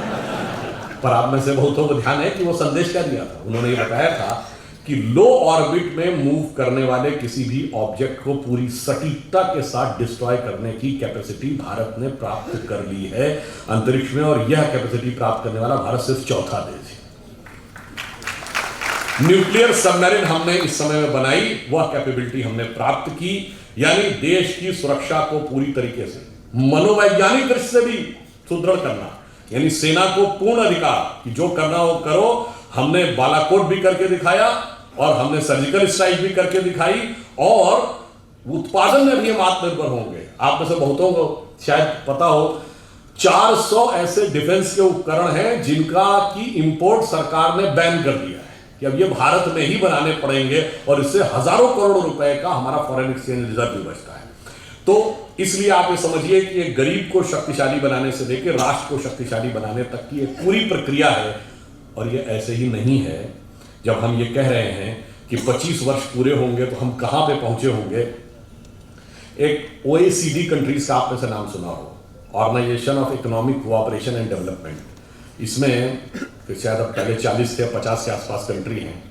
पर आप में से बहुतों को ध्यान है कि वो संदेश क्या दिया था। उन्होंने ये बताया था कि लो ऑर्बिट में मूव करने वाले किसी भी ऑब्जेक्ट को पूरी सटीकता के साथ डिस्ट्रॉय करने की कैपेसिटी भारत ने प्राप्त कर ली है अंतरिक्ष में, और यह कैपेसिटी प्राप्त करने वाला भारत सिर्फ चौथा देश है। न्यूक्लियर सबमरीन हमने इस समय में बनाई, वह कैपेबिलिटी हमने प्राप्त की, यानी देश की सुरक्षा को पूरी तरीके से मनोवैज्ञानिक दृष्टि से भी सुदृढ़ करना, यानी सेना को पूर्ण अधिकार कि जो करना हो करो। हमने बालाकोट भी करके दिखाया और हमने सर्जिकल स्ट्राइक भी करके दिखाई, और उत्पादन में भी हम आत्मनिर्भर होंगे। आप में से बहुतों को शायद पता हो, 400 ऐसे डिफेंस के उपकरण हैं जिनका की इंपोर्ट सरकार ने बैन कर दिया है कि अब ये भारत में ही बनाने पड़ेंगे, और इससे हजारों करोड़ रुपए का हमारा फॉरेन एक्सचेंज रिजर्व भी बचता है। तो इसलिए आप ये समझिए कि एक गरीब को शक्तिशाली बनाने से लेकर राष्ट्र को शक्तिशाली बनाने तक की एक पूरी प्रक्रिया है। और ये ऐसे ही नहीं है, जब हम ये कह रहे हैं कि 25 वर्ष पूरे होंगे तो हम कहां पे पहुंचे होंगे। एक OECD कंट्रीज का आप में से नाम सुना हो, Organisation of Economic Cooperation and Development. इसमें फिर शायद अब पहले 40 से 50 के आसपास कंट्री हैं।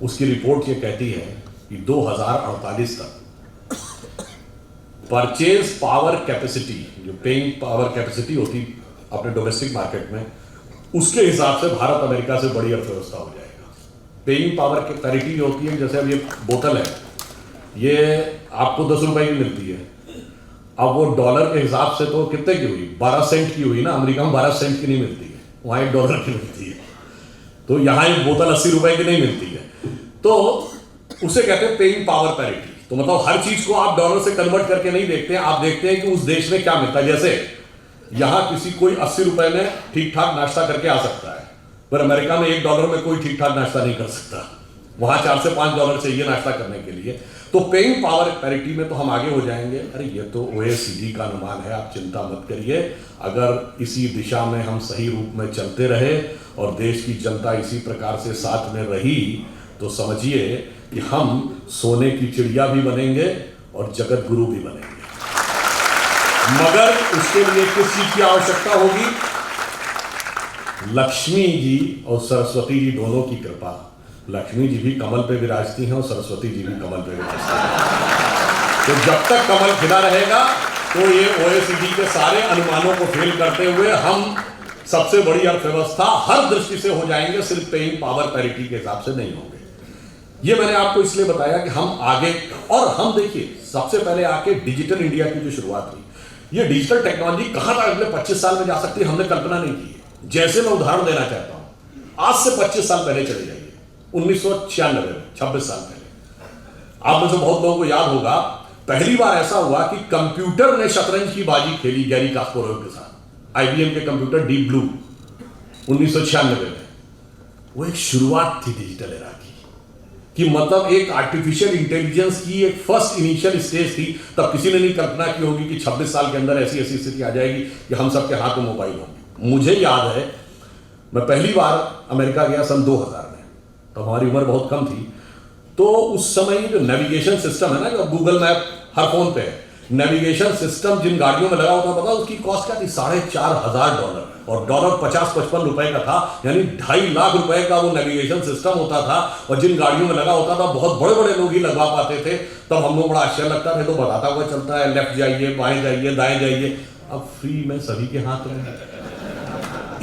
उसकी रिपोर्ट ये कहती है कि 2048 तक परचेज पावर कैपेसिटी, जो पेइंग पावर कैपेसिटी होती अपने डोमेस्टिक मार्केट में, उसके हिसाब से भारत अमेरिका से बड़ी अर्थव्यवस्था हो जाएगा। पेइंग पावर की पैरिटी होती है, जैसे अब ये बोतल है, ये आपको 10 रुपए की मिलती है। अब वो डॉलर के हिसाब से तो कितने की हुई, 12 सेंट की हुई ना। अमेरिका में 12 सेंट की नहीं मिलती है, वहां $1 की मिलती है। तो यहां एक बोतल 80 रुपए की नहीं मिलती है, तो उसे कहते हैं पेइंग पावर पैरिटी। तो मतलब हर चीज को आप डॉलर से कन्वर्ट करके नहीं देखते हैं, आप देखते हैं कि उस देश में क्या मिलता है। जैसे यहां किसी कोई 80 रुपए में ठीक ठाक नाश्ता करके आ सकता है, पर अमेरिका में $1 में कोई ठीक ठाक नाश्ता नहीं कर सकता। वहां $4 से $5 चाहिए नाश्ता करने के लिए। तो पेइंग पावर पैरिटी में तो हम आगे हो जाएंगे। अरे ये तो OECD का अनुमान है, आप चिंता मत करिए। अगर इसी दिशा में हम सही रूप में चलते रहे और देश की जनता इसी प्रकार से साथ में रही, तो समझिए कि हम सोने की चिड़िया भी बनेंगे और जगत गुरु भी बनेंगे। मगर उसके लिए किस चीज की आवश्यकता होगी? लक्ष्मी जी और सरस्वती जी दोनों की कृपा। लक्ष्मी जी भी कमल पे विराजती हैं और सरस्वती जी भी कमल पे विराजती हैं। तो जब तक कमल खिला रहेगा तो ये OECD के सारे अनुमानों को फेल करते हुए हम सबसे बड़ी अर्थव्यवस्था हर दृष्टि से हो जाएंगे, सिर्फ पेइंग पावर पैरिटी के हिसाब से नहीं होंगे। ये मैंने आपको इसलिए बताया कि हम आगे, और हम देखिए सबसे पहले आके डिजिटल इंडिया की जो शुरुआत हुई, ये डिजिटल टेक्नोलॉजी कहां तक अगले 25 साल में जा सकती है, हमने कल्पना नहीं की है। जैसे मैं उदाहरण देना चाहता हूं, आज से 25 साल पहले चले जाइए, 1996 में, 26 साल पहले। आप में से बहुत लोगों को याद होगा, पहली बार ऐसा हुआ कि कंप्यूटर ने शतरंज की बाजी खेली गैरी कास्पारोव के साथ। IBM के कंप्यूटर डीप ब्लू 1996 में। वो एक शुरुआत थी डिजिटल एरा की। कि मतलब एक आर्टिफिशियल इंटेलिजेंस की एक फर्स्ट इनिशियल स्टेज थी, तब किसी ने नहीं कल्पना की होगी कि 26 साल के अंदर ऐसी ऐसी स्थिति आ जाएगी कि हम सबके हाथ में मोबाइल होंगे। मुझे याद है मैं पहली बार अमेरिका गया सन 2000 में, तो हमारी उम्र बहुत कम थी। तो उस समय जो नेविगेशन सिस्टम है ना, जो गूगल मैप हर फोन पे है, नेविगेशन सिस्टम जिन गाड़ियों में लगा होता पता उसकी कॉस्ट क्या थी? $4,500, और डॉलर 50-55 रुपए का था, यानी 2.5 लाख रुपए का वो नेविगेशन सिस्टम होता था। और जिन गाड़ियों में लगा होता था बहुत बड़े बड़े लोग ही लगवा पाते थे। तब हम लोग बड़ा आश्चर्य लगता था, तो बताता हुआ चलता है, लेफ्ट जाइए, बाएं जाइए, दाएं जाइए। अब फ्री में सभी के हाथ में।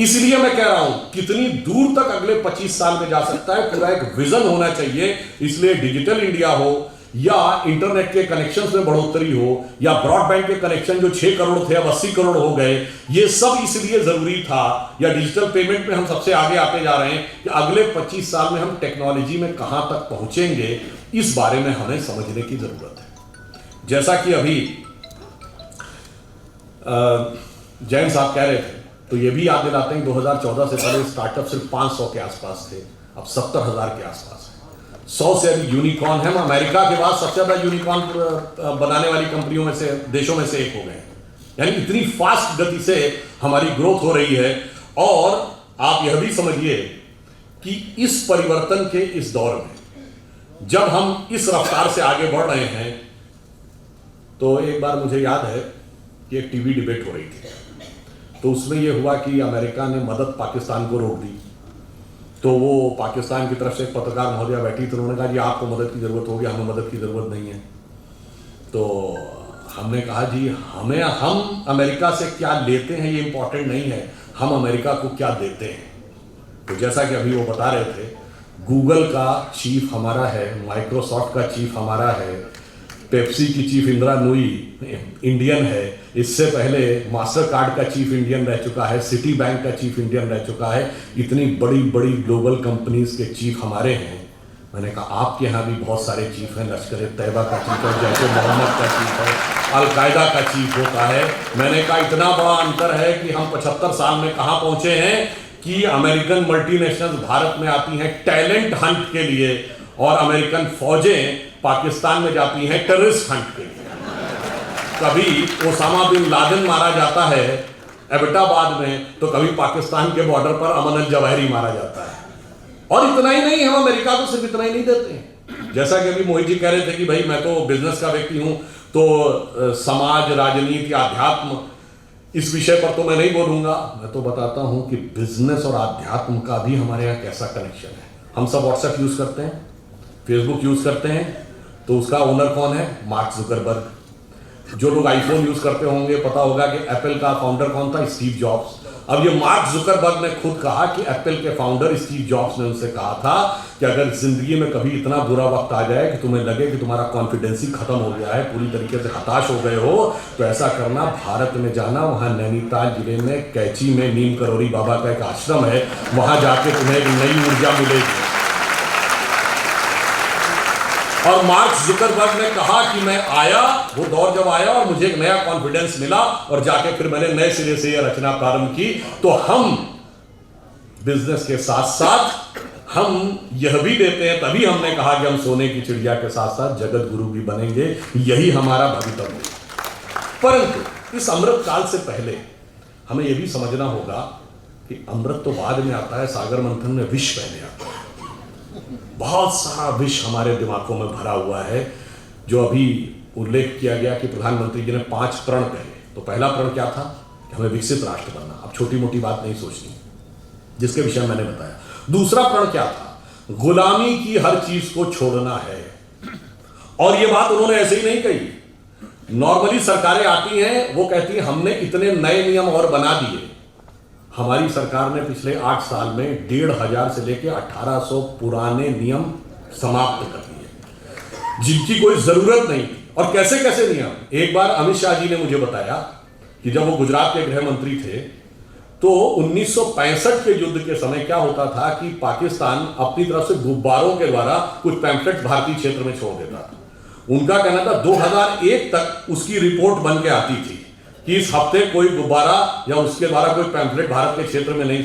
इसलिए मैं कह रहा हूं कितनी दूर तक अगले 25 साल में जा सकता है, पूरा एक विजन होना चाहिए। इसलिए डिजिटल इंडिया हो या इंटरनेट के कनेक्शंस में बढ़ोतरी हो या ब्रॉडबैंड के कनेक्शन जो 6 करोड़ थे अब 80 करोड़ हो गए, ये सब इसलिए जरूरी था। या डिजिटल पेमेंट में हम सबसे आगे आते जा रहे हैं कि अगले 25 साल में हम टेक्नोलॉजी में कहां तक पहुंचेंगे, इस बारे में हमें समझने की जरूरत है। जैसा कि अभी जैन साहब कह रहे थे, तो ये भी याद दिलाते हैं 2014 से पहले स्टार्टअप सिर्फ 500 के आसपास थे, अब 70,000 के आसपास है। 100 से अधिक यूनिकॉर्न है। अमेरिका के बाद सबसे ज्यादा यूनिकॉर्न बनाने वाली कंपनियों में से, देशों में से एक हो गए। यानी इतनी फास्ट गति से हमारी ग्रोथ हो रही है। और आप यह भी समझिए कि इस परिवर्तन के इस दौर में जब हम इस रफ्तार से आगे बढ़ रहे हैं, तो एक बार मुझे याद है कि एक टीवी डिबेट हो रही थी, तो उसमें यह हुआ कि अमेरिका ने मदद पाकिस्तान को रोक दी। तो वो पाकिस्तान की तरफ से एक पत्रकार महोदया बैठी, तो उन्होंने कहा जी आपको मदद की जरूरत होगी, हमें मदद की जरूरत नहीं है। तो हमने कहा जी हम अमेरिका से क्या लेते हैं ये इंपॉर्टेंट नहीं है, हम अमेरिका को क्या देते हैं। तो जैसा कि अभी वो बता रहे थे, गूगल का चीफ हमारा है, माइक्रोसॉफ्ट का चीफ हमारा है, पेप्सी की चीफ इंदिरा नूई इंडियन है, इससे पहले मास्टर कार्ड का चीफ इंडियन रह चुका है, सिटी बैंक का चीफ इंडियन रह चुका है। इतनी बड़ी बड़ी ग्लोबल कंपनीज के चीफ हमारे हैं। मैंने कहा आपके यहाँ भी बहुत सारे चीफ हैं, लश्कर तैयबा का चीफ है, जैसे मोहम्मद का चीफ है, अलकायदा का चीफ होता है। मैंने कहा इतना बड़ा अंतर है कि हम 75 साल में कहाँ पहुंचे हैं कि अमेरिकन मल्टीनेशनल्स भारत में आती हैं टैलेंट हंट के लिए, और अमेरिकन फौजें पाकिस्तान में जाती हैं टेररिस्ट हंट के लिए। कभी ओसामा बिन लादेन मारा जाता है एबटाबाद में, तो कभी पाकिस्तान के बॉर्डर पर अमन अल जवाहिरी मारा जाता है। और इतना ही नहीं, हम अमेरिका को सिर्फ इतना ही नहीं देते हैं। जैसा कि अभी मोहित जी कह रहे थे कि भाई मैं तो बिजनेस का व्यक्ति हूं, तो समाज, राजनीति, आध्यात्म, इस विषय पर तो मैं नहीं बोलूंगा। मैं तो बताता हूं कि बिजनेस और आध्यात्म का भी हमारे यहाँ कैसा कनेक्शन है। हम सब व्हाट्सएप यूज करते हैं, फेसबुक यूज करते हैं, तो उसका ओनर कौन है? Mark Zuckerberg. जो लोग आईफोन यूज करते होंगे पता होगा कि एप्पल का फाउंडर कौन था? Steve jobs. अब ये मार्क जुकरबर्ग ने खुद कहा कि एप्पल के फाउंडर स्टीव जॉब्स ने उनसे कहा था कि अगर जिंदगी में कभी इतना बुरा वक्त आ जाए कि तुम्हें लगे कि तुम्हारा कॉन्फिडेंस ही खत्म हो गया है, पूरी तरीके से हताश हो गए हो, तो ऐसा करना, भारत में जाना, वहां नैनीताल जिले में कैची में नीम करोरी बाबा का एक आश्रम है, वहां जाके तुम्हें एक नई ऊर्जा मिलेगी। और मार्क जुकरबर्ग ने कहा कि मैं आया, वो दौर जब आया और मुझे एक नया कॉन्फिडेंस मिला, और जाके फिर मैंने नए सिरे से यह रचना प्रारंभ की। तो हम बिजनेस के साथ साथ हम यह भी देते हैं, तभी हमने कहा कि हम सोने की चिड़िया के साथ साथ जगत गुरु भी बनेंगे, यही हमारा भवितव्य है। परंतु इस अमृत काल से पहले हमें यह भी समझना होगा कि अमृत तो बाद में आता है, सागर मंथन में विष पहले आता है। बहुत सारा विष हमारे दिमागों में भरा हुआ है। जो अभी उल्लेख किया गया कि प्रधानमंत्री जी ने 5 प्रण कहे, तो पहला प्रण क्या था? कि हमें विकसित राष्ट्र बनना। अब छोटी मोटी बात नहीं सोचनी, जिसके विषय मैंने बताया। दूसरा प्रण क्या था? गुलामी की हर चीज को छोड़ना है। और यह बात उन्होंने ऐसे ही नहीं कही। नॉर्मली सरकारें आती हैं, वो कहती है हमने इतने नए नियम और बना दिए। हमारी सरकार ने पिछले 8 साल में 1,500 से लेकर 1800 पुराने नियम समाप्त कर दिए, जिनकी कोई जरूरत नहीं। और कैसे कैसे नियम? एक बार अमित शाह जी ने मुझे बताया कि जब वो गुजरात के गृह मंत्री थे, तो 1965 के युद्ध के समय क्या होता था कि पाकिस्तान अपनी तरफ से गुब्बारों के द्वारा कुछ पैम्फलेट भारतीय क्षेत्र में छोड़ देता था। उनका कहना था 2001 तक उसकी रिपोर्ट बन के आती थी कि इस हफ्ते कोई गुब्बारा या उसके द्वारा कोई पैम्फलेट भारत के क्षेत्र में नहीं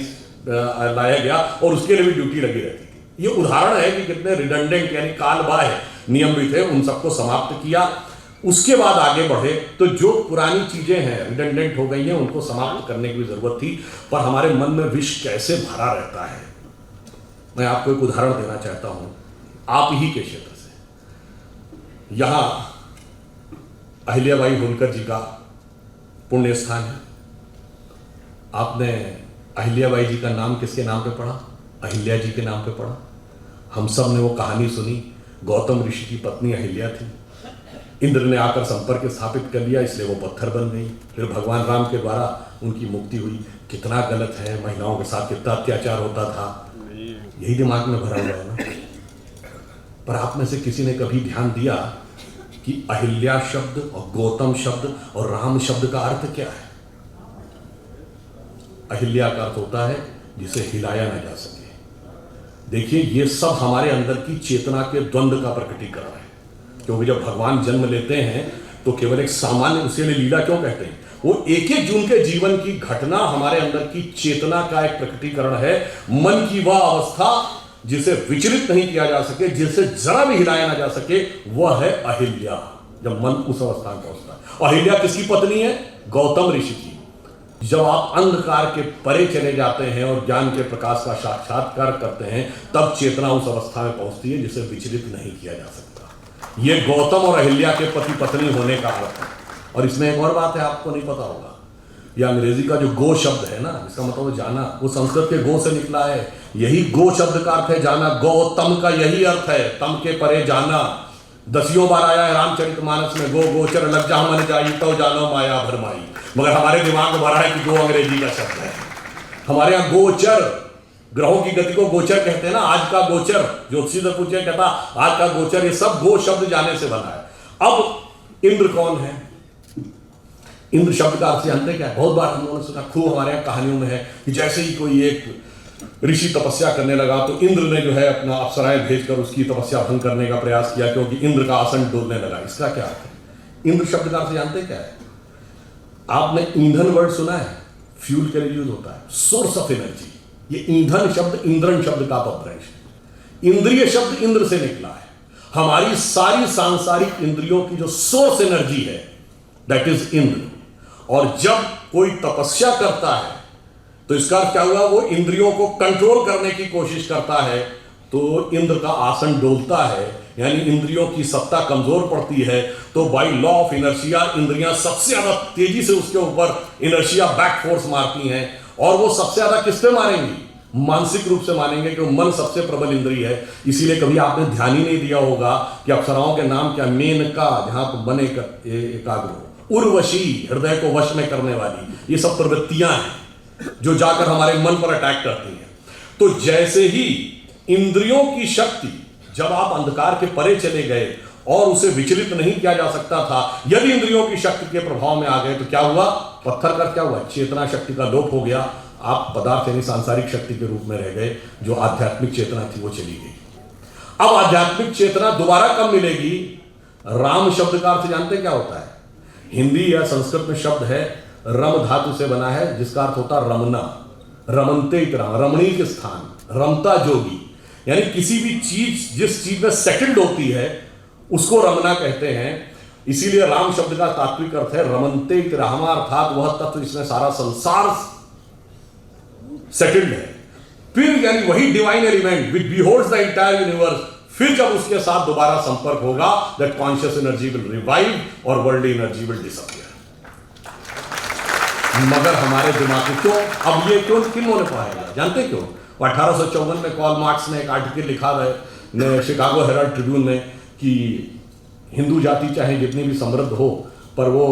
लाया गया, और उसके लिए भी ड्यूटी लगी रहती थी। ये उदाहरण है कि कितने रिडंडेंट यानी कालबाह्य नियम भी थे, उन सबको समाप्त किया। उसके बाद आगे बढ़े तो जो पुरानी चीजें हैं रिडंडेंट हो गई हैं, उनको समाप्त करने की जरूरत थी। पर हमारे मन में विष कैसे भरा रहता है, मैं आपको एक उदाहरण देना चाहता हूं आप ही के क्षेत्र से। यहां अहिल्याबाई होलकर जी का पुण्य स्थान है। आपने अहिल्याबाई जी का नाम किसके नाम पे पढ़ा? अहिल्या जी के नाम पे पढ़ा। हम सब ने वो कहानी सुनी, गौतम ऋषि की पत्नी अहिल्या थी, इंद्र ने आकर संपर्क स्थापित कर लिया, इसलिए वो पत्थर बन गई। फिर भगवान राम के द्वारा उनकी मुक्ति हुई। कितना गलत है, महिलाओं के साथ कितना अत्याचार होता था, यही दिमाग में भरा हुआ है ना। पर आप में से किसी ने कभी ध्यान दिया कि अहिल्या शब्द और गौतम शब्द और राम शब्द का अर्थ क्या है? अहिल्या का अर्थ होता है जिसे हिलाया ना जा सके। देखिए, ये सब हमारे अंदर की चेतना के द्वंद्व का प्रकटीकरण है। क्योंकि जब भगवान जन्म लेते हैं तो केवल एक सामान्य, उसे लीला क्यों कहते हैं, वो एक एक जून के जीवन की घटना हमारे अंदर की चेतना का एक प्रकटीकरण है। मन की वह अवस्था जिसे विचलित नहीं किया जा सके, जिसे जरा भी हिलाया ना जा सके, वह है अहिल्या। जब मन उस अवस्था में पहुंचता है। अहिल्या किसकी पत्नी है? गौतम ऋषि की। जब आप अंधकार के परे चले जाते हैं और ज्ञान के प्रकाश का साक्षात्कार करते हैं, तब चेतना उस अवस्था में पहुंचती है जिसे विचलित नहीं किया जा सकता। ये गौतम और अहिल्या के पति पत्नी होने का अर्थ है। और इसमें एक और बात है, आपको नहीं पता होगा, यह अंग्रेजी का जो गो शब्द है ना, इसका मतलब जाना, वो संस्कृत के गो से निकला है। यही गो शब्द का अर्थ है जाना। गौतम का यही अर्थ है, तम के परे जाना। 10 बार आया है रामचरितमानस में, गो गोचर लग जा मन जाई तो जानो माया भरमाई। मगर हमारे दिमाग में भरा है कि गो अंग्रेजी का शब्द है। हमारे यहाँ गोचर, ग्रहों की गति को गोचर कहते हैं ना। आज का गोचर, ज्योतिषी से पूछे, कहता आज का गोचर, ये सब गो शब्द जाने से बना है। अब इंद्र कौन है? इंद्र शब्द का अर्थ जानते क्या है? बहुत बार हम लोगों ने सुना, खूब हमारे यहाँ कहानियों में है कि जैसे ही कोई एक ऋषि तपस्या करने लगा तो इंद्र ने जो है अपना अप्सराएं भेजकर उसकी तपस्या भंग करने का प्रयास किया, क्योंकि इंद्र का आसन डोलने लगा। इसका क्या अर्थ है? इंद्र शब्द का अर्थ जानते क्या है? आपने ईंधन वर्ड सुना है? फ्यूल के लिए यूज होता है, सोर्स ऑफ एनर्जी। ये ईंधन शब्द इंद्रन शब्द का अपभ्रंश है। इंद्रिय शब्द इंद्र से निकला है। हमारी सारी सांसारिक इंद्रियों की जो सोर्स एनर्जी है, दैट इज इंद्र। और जब कोई तपस्या करता है तो इसका क्या हुआ? वो इंद्रियों को कंट्रोल करने की कोशिश करता है, तो इंद्र का आसन डोलता है, यानी इंद्रियों की सत्ता कमजोर पड़ती है। तो बाय लॉ ऑफ इनर्शिया इंद्रियां सबसे ज्यादा तेजी से उसके ऊपर इनर्शिया बैक फोर्स मारती हैं। और वो सबसे ज्यादा किस पे मारेंगी? मानसिक रूप से मानेंगे, क्योंकि मन सबसे प्रबल इंद्रिय है। इसीलिए कभी आपने ध्यान ही नहीं दिया होगा कि अप्सराओं के नाम क्या? मेनका, जहां पर बने एकाग्र हो, उर्वशी, हृदय को वश में करने वाली, ये सब प्रवृत्तियां हैं जो जाकर हमारे मन पर अटैक करती हैं। तो जैसे ही इंद्रियों की शक्ति, जब आप अंधकार के परे चले गए और उसे विचलित नहीं किया जा सकता था, यदि इंद्रियों की शक्ति के प्रभाव में आ गए तो क्या हुआ? पत्थर का क्या हुआ? चेतना शक्ति का लोप हो गया। आप पदार्थ यानी सांसारिक शक्ति के रूप में रह गए। जो आध्यात्मिक चेतना थी वो चली गई। अब आध्यात्मिक चेतना दोबारा कब मिलेगी? राम शब्द का अर्थ जानते क्या होता है? हिंदी या संस्कृत में शब्द है, रम धातु से बना है, जिसका अर्थ होता है रमना। रमनते इतना, रमणीक स्थान, रमता जोगी, यानी किसी भी चीज जिस चीज में सेटल्ड होती है उसको रमना कहते हैं। इसीलिए राम शब्द का तात्विक अर्थ है रमनते इतरामा, अर्थात वह तत्व जिसमें सारा संसार सेटल्ड है। फिर यानी वही divine element which beholds the entire universe, फिर जब उसके साथ दोबारा संपर्क होगा, that conscious energy will revive और वर्ल्ड एनर्जी विल डिसअपियर। मगर हमारे दिमाग में क्यों? अब ये क्यों किन ने पाएगा? जानते क्यों? 1854 में कार्ल मार्क्स ने एक आर्टिकल लिखा है शिकागो हेराल्ड ट्रिब्यून में कि हिंदू जाति चाहे जितनी भी समृद्ध हो, पर वो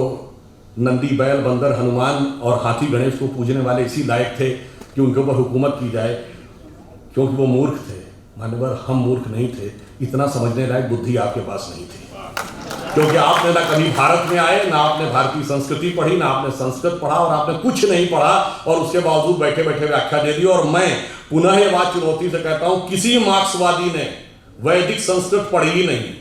नंदी, बैल, बंदर, हनुमान और हाथी गणेश को पूजने वाले इसी लायक थे कि उनके ऊपर हुकूमत की जाए, क्योंकि वो मूर्ख थे। मानवर हम मूर्ख नहीं थे, इतना समझने लायक बुद्धि आपके पास नहीं थी, क्योंकि आपने ना कभी भारत में आए, ना आपने भारतीय संस्कृति पढ़ी, ना आपने संस्कृत पढ़ा, और आपने कुछ नहीं पढ़ा, और उसके बावजूद बैठे बैठे व्याख्या दे दी। और मैं पुनः ये बात चुनौती से कहता हूं, किसी मार्क्सवादी ने वैदिक संस्कृत पढ़ी ही नहीं।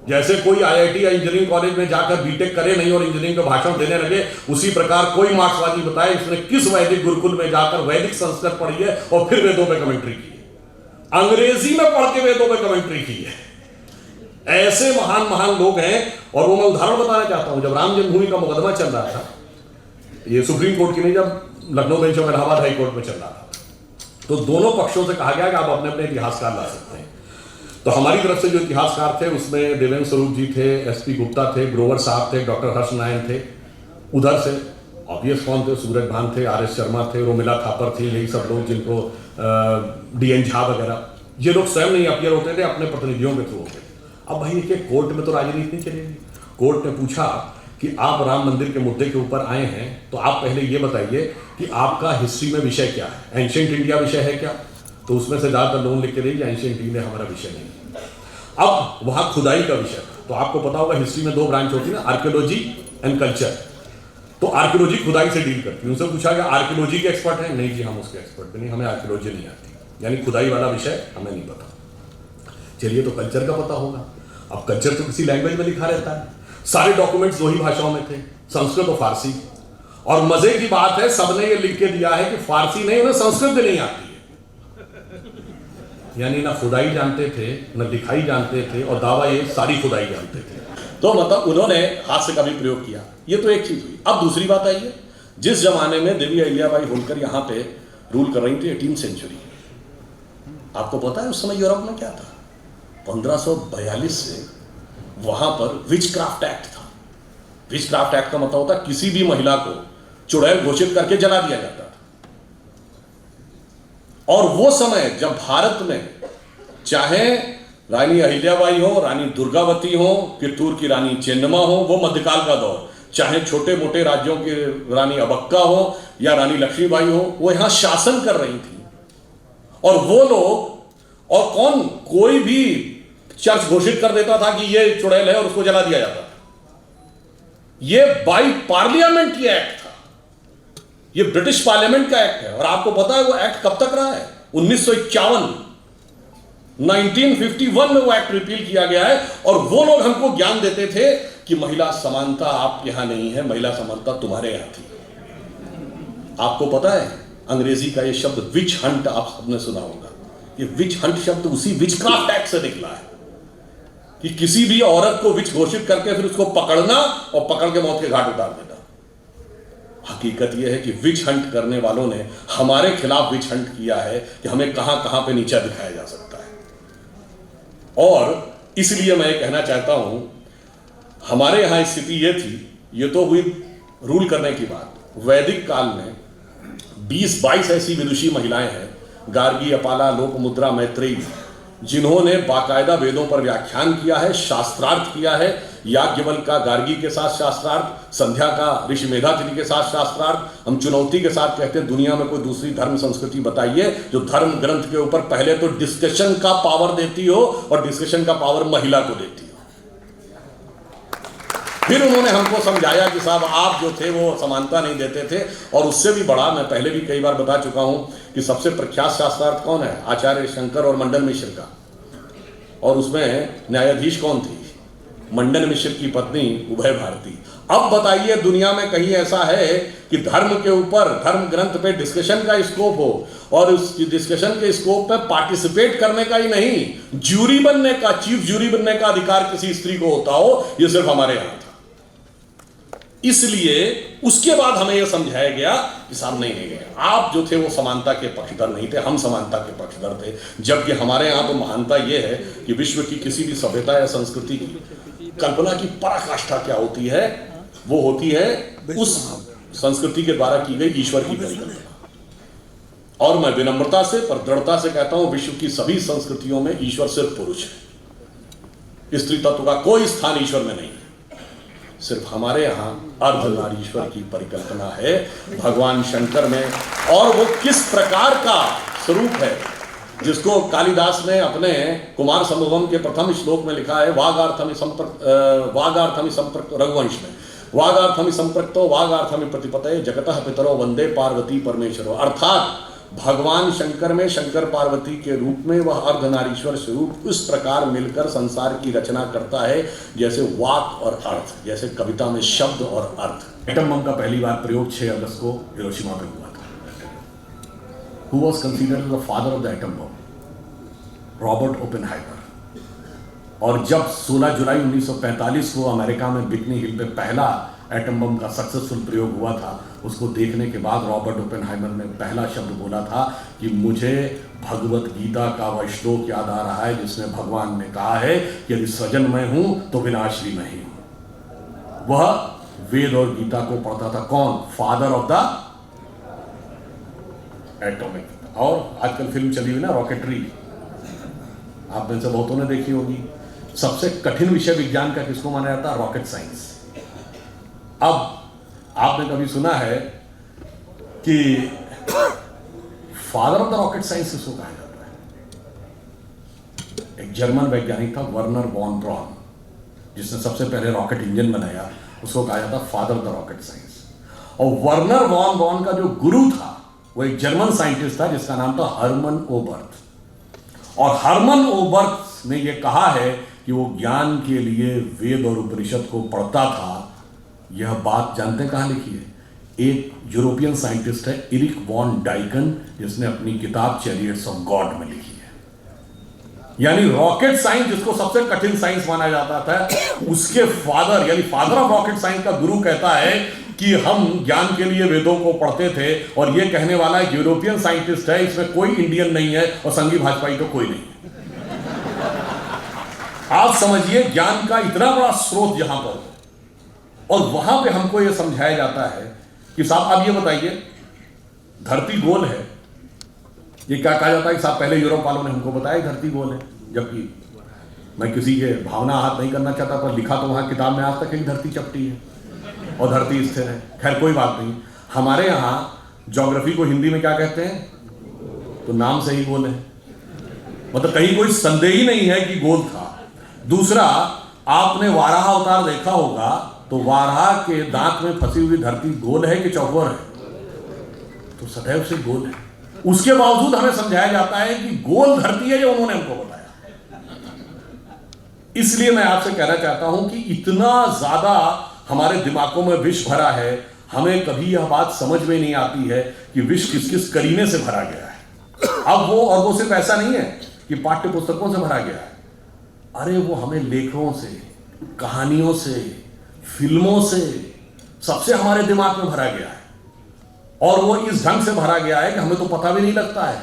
जैसे कोई आईआईटी या इंजीनियरिंग कॉलेज में जाकर बीटेक करे नहीं और इंजीनियरिंग का भाषण देने लगे, उसी प्रकार कोई मार्क्सवादी बताए उसने किस वैदिक गुरुकुल में जाकर वैदिक संस्कृत पढ़ी है और फिर वेदों में कमेंट्री की है। अंग्रेजी में पढ़ के वेदों में कमेंट्री की है। ऐसे महान महान लोग हैं। और वो मैं उदाहरण बताना चाहता हूं, जब राम जन्मभूमि का मुकदमा चल रहा था, ये सुप्रीम कोर्ट की नहीं, जब लखनऊ बेंच और इलाहाबाद हाई कोर्ट में चल रहा था, तो दोनों पक्षों से कहा गया कि आप अपने अपने इतिहासकार ला सकते हैं। तो हमारी तरफ से जो इतिहासकार थे उसमें देवेंद्र स्वरूप जी थे, एसपी गुप्ता थे, ग्रोवर साहब थे, डॉक्टर हर्ष नारायण थे। उधर से ऑब्वियस कौन थे, सूरज भान थे, आर.एस. शर्मा थे, रोमिला थापर थी, यही सब लोग जिनको डी.एन. झा वगैरह, ये लोग स्वयं नहीं अपीयर होते थे, अपने प्रतिनिधियों के थ्रू होते थे। अब भाई देखिए, कोर्ट में तो राजनीति नहीं चलेगी। कोर्ट ने पूछा कि आप राम मंदिर के मुद्दे के ऊपर आए हैं, तो आप पहले ये बताइए कि आपका हिस्ट्री में विषय क्या है, एंशिएंट इंडिया विषय है क्या? तो उसमें से ज्यादातर लोग लिख के देंगे एंशिएंट इंडिया हमारा विषय नहीं है। अब वहां खुदाई का विषय था, तो आपको पता होगा हिस्ट्री में दो ब्रांच होती है ना, आर्कियोलॉजी एंड कल्चर। तो आर्कियोलॉजी खुदाई से डील करती है। उनसे पूछा गया आर्कियोलॉजी के एक्सपर्ट हैं? नहीं जी, हम उसके एक्सपर्ट नहीं, हमें आर्कियोलॉजी नहीं आती, यानी खुदाई वाला विषय हमें नहीं पता। चलिए, तो कल्चर का पता होगा। अब कल्चर तो किसी लैंग्वेज में लिखा रहता है, सारे डॉक्यूमेंट्स दो ही भाषाओं में थे, संस्कृत और फारसी। और मजे की बात है, सबने ये लिख के दिया है कि फारसी नहीं, उन्हें संस्कृत भी नहीं आती है। यानी ना खुदाई जानते थे, ना लिखाई जानते थे, और दावा ये सारी खुदाई जानते थे। तो मतलब उन्होंने हास्य का भी प्रयोग किया। ये तो एक चीज हुई। अब दूसरी बात आई है, जिस जमाने में देवी अहिल्याबाई होलकर यहाँ पे रूल कर रही थी, 18वीं सेंचुरी, आपको पता है उस समय यूरोप में क्या था? 1542 से वहां पर विचक्राफ्ट एक्ट था। विचक्राफ्ट एक्ट का मतलब होता है किसी भी महिला को चुड़ैल घोषित करके जला दिया जाता था। और वो समय जब भारत में चाहे रानी अहिल्याबाई हो, रानी दुर्गावती हो, कित्तूर की रानी चेन्नम्मा हो, वो मध्यकाल का दौर, चाहे छोटे मोटे राज्यों की रानी अबक्का हो या रानी लक्ष्मीबाई हो, वो यहां शासन कर रही थी। और वो लोग, और कौन, कोई भी चर्च घोषित कर देता था कि ये चुड़ैल है और उसको जला दिया जाता था। ये बाई पार्लियामेंट ये एक्ट था, ये ब्रिटिश पार्लियामेंट का एक्ट है। और आपको पता है वो एक्ट कब तक रहा है? 1951, 1951 में वो एक्ट रिपील किया गया है। और वो लोग हमको ज्ञान देते थे कि महिला समानता आपके यहां नहीं है, महिला समानता तुम्हारे यहां थी। आपको पता है अंग्रेजी का ये शब्द विच हंट आप सबने सुना होगा। ये विच हंट शब्द उसी विचक्राफ्ट एक्ट से निकला है कि किसी भी औरत को विच घोषित करके फिर उसको पकड़ना और पकड़ के मौत के घाट उतार देना। हकीकत यह है कि विच हंट करने वालों ने हमारे खिलाफ विच हंट किया है कि हमें कहां कहां पे नीचा दिखाया जा सकता है। और इसलिए मैं कहना चाहता हूं, हमारे यहां स्थिति यह थी, ये तो हुई रूल करने की बात। वैदिक काल में 20-22 ऐसी विदुषी महिलाएं हैं, गार्गी, अपाला, लोकमुद्रा, मैत्रेयी, जिन्होंने बाकायदा वेदों पर व्याख्यान किया है, शास्त्रार्थ किया है। याज्ञवल्क्य का गार्गी के साथ शास्त्रार्थ, संध्या का ऋषि मेधातिथि के साथ शास्त्रार्थ। हम चुनौती के साथ कहते हैं दुनिया में कोई दूसरी धर्म संस्कृति बताइए जो धर्म ग्रंथ के ऊपर पहले तो डिस्कशन का पावर देती हो और डिस्कशन का पावर महिला को देती हो। फिर उन्होंने हमको समझाया कि साहब आप जो थे वो समानता नहीं देते थे। और उससे भी बड़ा, मैं पहले भी कई बार बता चुका हूं कि सबसे प्रख्यात शास्त्रार्थ कौन है? आचार्य शंकर और मंडन मिश्र का। और उसमें न्यायाधीश कौन थी? मंडन मिश्र की पत्नी उभय भारती। अब बताइए दुनिया में कहीं ऐसा है कि धर्म के ऊपर, धर्म ग्रंथ पे डिस्कशन का स्कोप हो और उस डिस्कशन के स्कोप पे पार्टिसिपेट करने का ही नहीं, ज्यूरी बनने का, चीफ ज्यूरी बनने का अधिकार किसी स्त्री को होता हो? ये सिर्फ हमारे यहां था। इसलिए उसके बाद हमें यह समझाया गया कि साहब नहीं, आप जो थे वो समानता के पक्षधर नहीं थे, हम समानता के पक्षधर थे। जबकि हमारे यहां तो महानता यह है कि विश्व की किसी भी सभ्यता या संस्कृति की कल्पना की पराकाष्ठा क्या होती है? वो होती है उस संस्कृति के द्वारा की गई ईश्वर की परिकल्पना। और मैं विनम्रता से पर दृढ़ता से कहता हूं, विश्व की सभी संस्कृतियों में ईश्वर सिर्फ पुरुष है। स्त्री तत्व का कोई स्थान ईश्वर में नहीं है। सिर्फ हमारे यहां अर्धनारीश्वर की परिकल्पना है भगवान शंकर में। और वो किस प्रकार का स्वरूप है, जिसको कालिदास ने अपने कुमार संभवम के प्रथम श्लोक में लिखा है, वागार्थमि संपर्क रघुवंश में, वागार्थमि संपर्क्तो वागार्थमि प्रतिपतये जगतः पितरो वंदे पार्वती परमेश्वरो। अर्थात भगवान शंकर में शंकर पार्वती के रूप में वह अर्धनारीश्वर स्वरूप उस प्रकार मिलकर संसार की रचना करता है जैसे वाक और अर्थ, जैसे कविता में शब्द और अर्थ। एटम बम का पहली बार प्रयोग 6 अगस्त को हिरोशिमा में हुआ था। Who was considered the father of the atom bomb? Robert Oppenheimer. और जब 16 जुलाई 1945 को अमेरिका में बिकनी हिल पे पहला एटम बम का सक्सेसफुल प्रयोग हुआ था, उसको देखने के बाद रॉबर्ट ओपेनहाइमर ने पहला शब्द बोला था कि मुझे भगवत गीता का वह श्लोक याद आ रहा है जिसमें भगवान ने कहा है कि यदि सृजन मैं हूं तो विनाश भी मैं ही हूं। वह वेद और गीता को पढ़ता था। कौन? Father of the atomic. और आजकल फिल्म चली हुई ना रॉकेटरी, आप में से बहुतों ने देखी होगी। सबसे कठिन विषय विज्ञान का किसको माना जाता है? Rocket science. अब आपने कभी सुना है कि father of the rocket science किसको कहा जाता है? एक जर्मन वैज्ञानिक था वर्नर वॉन ब्रॉन, जिसने सबसे पहले रॉकेट इंजन बनाया, उसको कहा जाता father of the rocket science. और वर्नर वॉन ब्रॉन का जो गुरु था वो एक जर्मन साइंटिस्ट था जिसका नाम था हर्मन ओबर्थ। और हर्मन ओबर्थ ने यह कहा है कि वो ज्ञान के लिए वेद और उपनिषद को पढ़ता था। यह बात जानते हैं कहां लिखी है? एक यूरोपियन साइंटिस्ट है इरिक वॉन डाइकन, जिसने अपनी किताब चैरियट्स ऑफ गॉड में लिखी है। यानी रॉकेट साइंस जिसको सबसे कठिन साइंस माना जाता था, उसके फादर यानी फादर ऑफ रॉकेट साइंस का गुरु कहता है कि हम ज्ञान के लिए वेदों को पढ़ते थे। और यह कहने वाला एक यूरोपियन साइंटिस्ट है, इसमें कोई इंडियन नहीं है और संघी भाजपाई तो कोई नहीं है। आप समझिए ज्ञान का इतना बड़ा स्रोत यहां पर, और वहां पे हमको यह समझाया जाता है कि साहब आप ये बताइए धरती गोल है। ये क्या कहा जाता है कि साहब पहले यूरोप वालों ने हमको बताया धरती गोल है, जबकि मैं किसी के भावना हाथ नहीं करना चाहता, पर लिखा तो वहां किताब में आज तक है कि धरती चपटी है और धरती स्थिर है। खैर कोई बात नहीं। हमारे यहां ज्योग्राफी को हिंदी में क्या कहते हैं? तो नाम से ही गोल है, मतलब कहीं कोई संदेह ही नहीं है कि गोल था। दूसरा, आपने वाराह अवतार देखा होगा, तो वाराह के दांत में फंसी हुई धरती गोल है कि चौकोर है? तो सदैव से गोल है। उसके बावजूद हमें समझाया जाता है कि गोल धरती है, जो उन्होंने हमको बताया। इसलिए मैं आपसे कहना चाहता हूं कि इतना ज्यादा हमारे दिमागों में विष भरा है, हमें कभी यह बात समझ में नहीं आती है कि विष किस किस करीने से भरा गया है। अब वो सिर्फ ऐसा नहीं है कि पाठ्य पुस्तकों से भरा गया है, अरे वो हमें लेखों से, कहानियों से, फिल्मों से, सबसे हमारे दिमाग में भरा गया है। और वो इस ढंग से भरा गया है कि हमें तो पता भी नहीं लगता है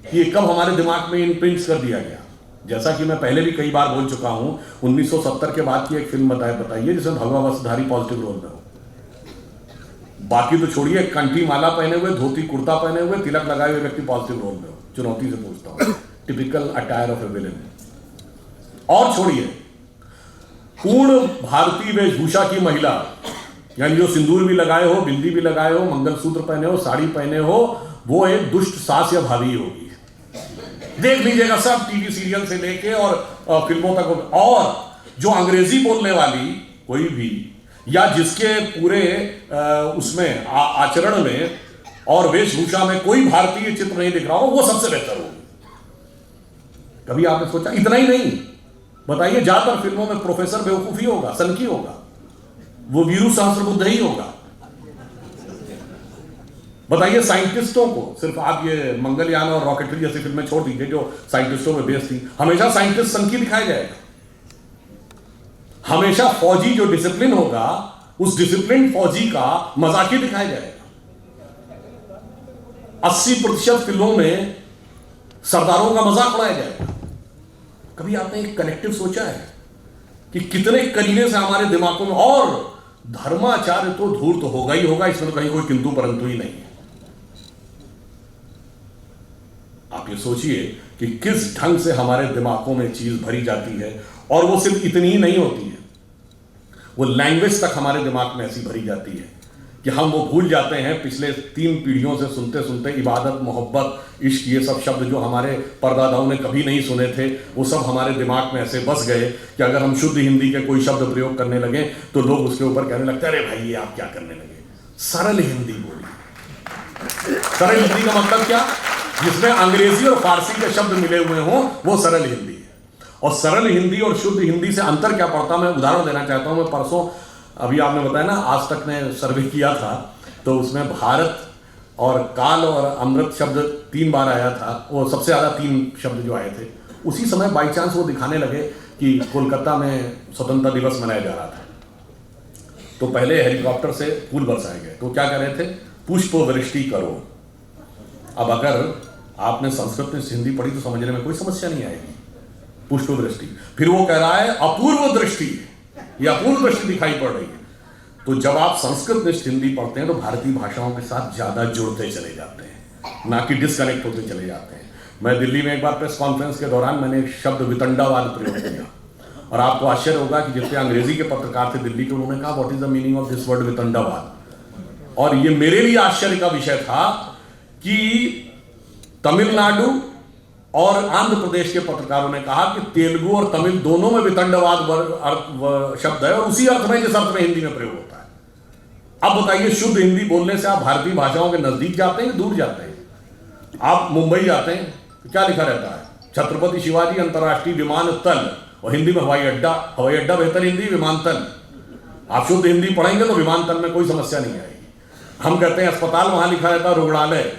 कि ये कब हमारे दिमाग में इम्प्रिंट्स कर दिया गया। जैसा कि मैं पहले भी कई बार बोल चुका हूं, 1970 के बाद की एक फिल्म बताइए जिसमें भगवा वस्त्रधारी पॉजिटिव रोल में हो। बाकी तो छोड़िए, कंठी माला पहने हुए, धोती कुर्ता पहने हुए, तिलक लगाए हुए व्यक्ति पॉजिटिव रोल में हो। चुनौती से पूछता हूं, typical attire of a villain. और छोड़िए, पूर्ण भारतीय वेशभूषा की महिला, यानी जो सिंदूर भी लगाए हो, बिंदी भी लगाए हो, मंगलसूत्र पहने हो, साड़ी पहने हो, वो एक दुष्ट सास या भाभी होगी। देख लीजिएगा, सब टीवी सीरियल से लेके और फिल्मों तक। और जो अंग्रेजी बोलने वाली कोई भी, या जिसके पूरे उसमें आचरण में और वेशभूषा में कोई भारतीय चित्र नहीं दिख रहा हो, वो सबसे बेहतर होगी। कभी आपने सोचा? इतना ही नहीं, बताइए ज्यादातर फिल्मों में प्रोफेसर बेवकूफी होगा, सनकी होगा, वो वीरू सहस्त्रबुद्धे ही होगा। बताइए साइंटिस्टों को, सिर्फ आप ये मंगलयान और रॉकेटरी जैसी फिल्में छोड़ दीजिए जो साइंटिस्टों में बेस्ड थी, हमेशा साइंटिस्ट सनकी दिखाया जाएगा। हमेशा फौजी जो डिसिप्लिन होगा, उस डिसिप्लिन फौजी का मजाकी दिखाया जाएगा। 80% फिल्मों में सरदारों का मजाक उड़ाया जाएगा। कभी आपने एक कनेक्टिव सोचा है कि कितने करीने से हमारे दिमागों में, और धर्माचार्य तो धूर्त होगा ही होगा, इसमें तो कहीं कोई किंतु परंतु ही नहीं है। आप ये सोचिए कि किस ढंग से हमारे दिमागों में चीज भरी जाती है। और वो सिर्फ इतनी ही नहीं होती है, वो लैंग्वेज तक हमारे दिमाग में ऐसी भरी जाती है कि हम वो भूल जाते हैं पिछले 3 पीढ़ियों से सुनते सुनते इबादत, मोहब्बत, इश्क, ये सब शब्द जो हमारे परदादाओं ने कभी नहीं सुने थे, वो सब हमारे दिमाग में ऐसे बस गए कि अगर हम शुद्ध हिंदी के कोई शब्द प्रयोग करने लगे तो लोग उसके ऊपर कहने लगते, अरे भाई ये आप क्या करने लगे, सरल हिंदी बोलिए। सरल हिंदी का मतलब क्या? जिसमें अंग्रेजी और फारसी के शब्द मिले हुए हों, वो सरल हिंदी है। और सरल हिंदी और शुद्ध हिंदी से अंतर क्या पड़ता, मैं उदाहरण देना चाहता हूं। मैं परसों, अभी आपने बताया ना, आज तक ने सर्वे किया था, तो उसमें भारत और काल और अमृत शब्द 3 बार आया था। वो सबसे ज्यादा 3 शब्द जो आए थे, उसी समय बाई चांस वो दिखाने लगे कि कोलकाता में स्वतंत्रता दिवस मनाया जा रहा था, तो पहले हेलीकॉप्टर से फूल बरसाए गए। तो क्या कह रहे थे, पुष्प वृष्टि करो। अब अगर आपने संस्कृत में हिंदी पढ़ी तो समझने में कोई समस्या नहीं आएगी, पुष्प वृष्टि। फिर वो कह रहा है अपूर्व दृष्टि, ये अपूर्व दृष्टि दिखाई पड़ रही है। तो जब आप संस्कृत निष्ठ हिंदी पढ़ते हैं तो भारतीय भाषाओं के साथ ज्यादा जुड़ते चले जाते हैं, ना कि डिस्कनेक्ट होते चले जाते हैं। मैं दिल्ली में एक बार प्रेस कॉन्फ्रेंस के दौरान मैंने एक शब्द वितंडावाद प्रयोग किया, और आपको आश्चर्य होगा कि जितने अंग्रेजी के पत्रकार थे दिल्ली के, उन्होंने कहा what is the meaning of this word वितंडावाद। और ये मेरे लिए आश्चर्य का विषय था कि तमिलनाडु और आंध्र प्रदेश के पत्रकारों ने कहा कि तेलुगु और तमिल दोनों में वितंडवाद शब्द है और उसी अर्थ में जिस अर्थ में हिंदी में प्रयोग होता है। अब बताइए, शुद्ध हिंदी बोलने से आप भारतीय भाषाओं के नजदीक जाते हैं, दूर जाते हैं? आप मुंबई जाते हैं तो क्या लिखा रहता है, छत्रपति शिवाजी अंतर्राष्ट्रीय विमानतल, और हिंदी में हवाई अड्डा। हवाई अड्डा बेहतर हिंदी, विमानतल। आप शुद्ध हिंदी पढ़ेंगे तो विमानतल में कोई समस्या नहीं आएगी। हम कहते हैं अस्पताल, वहां लिखा रहता है रुग्णालय।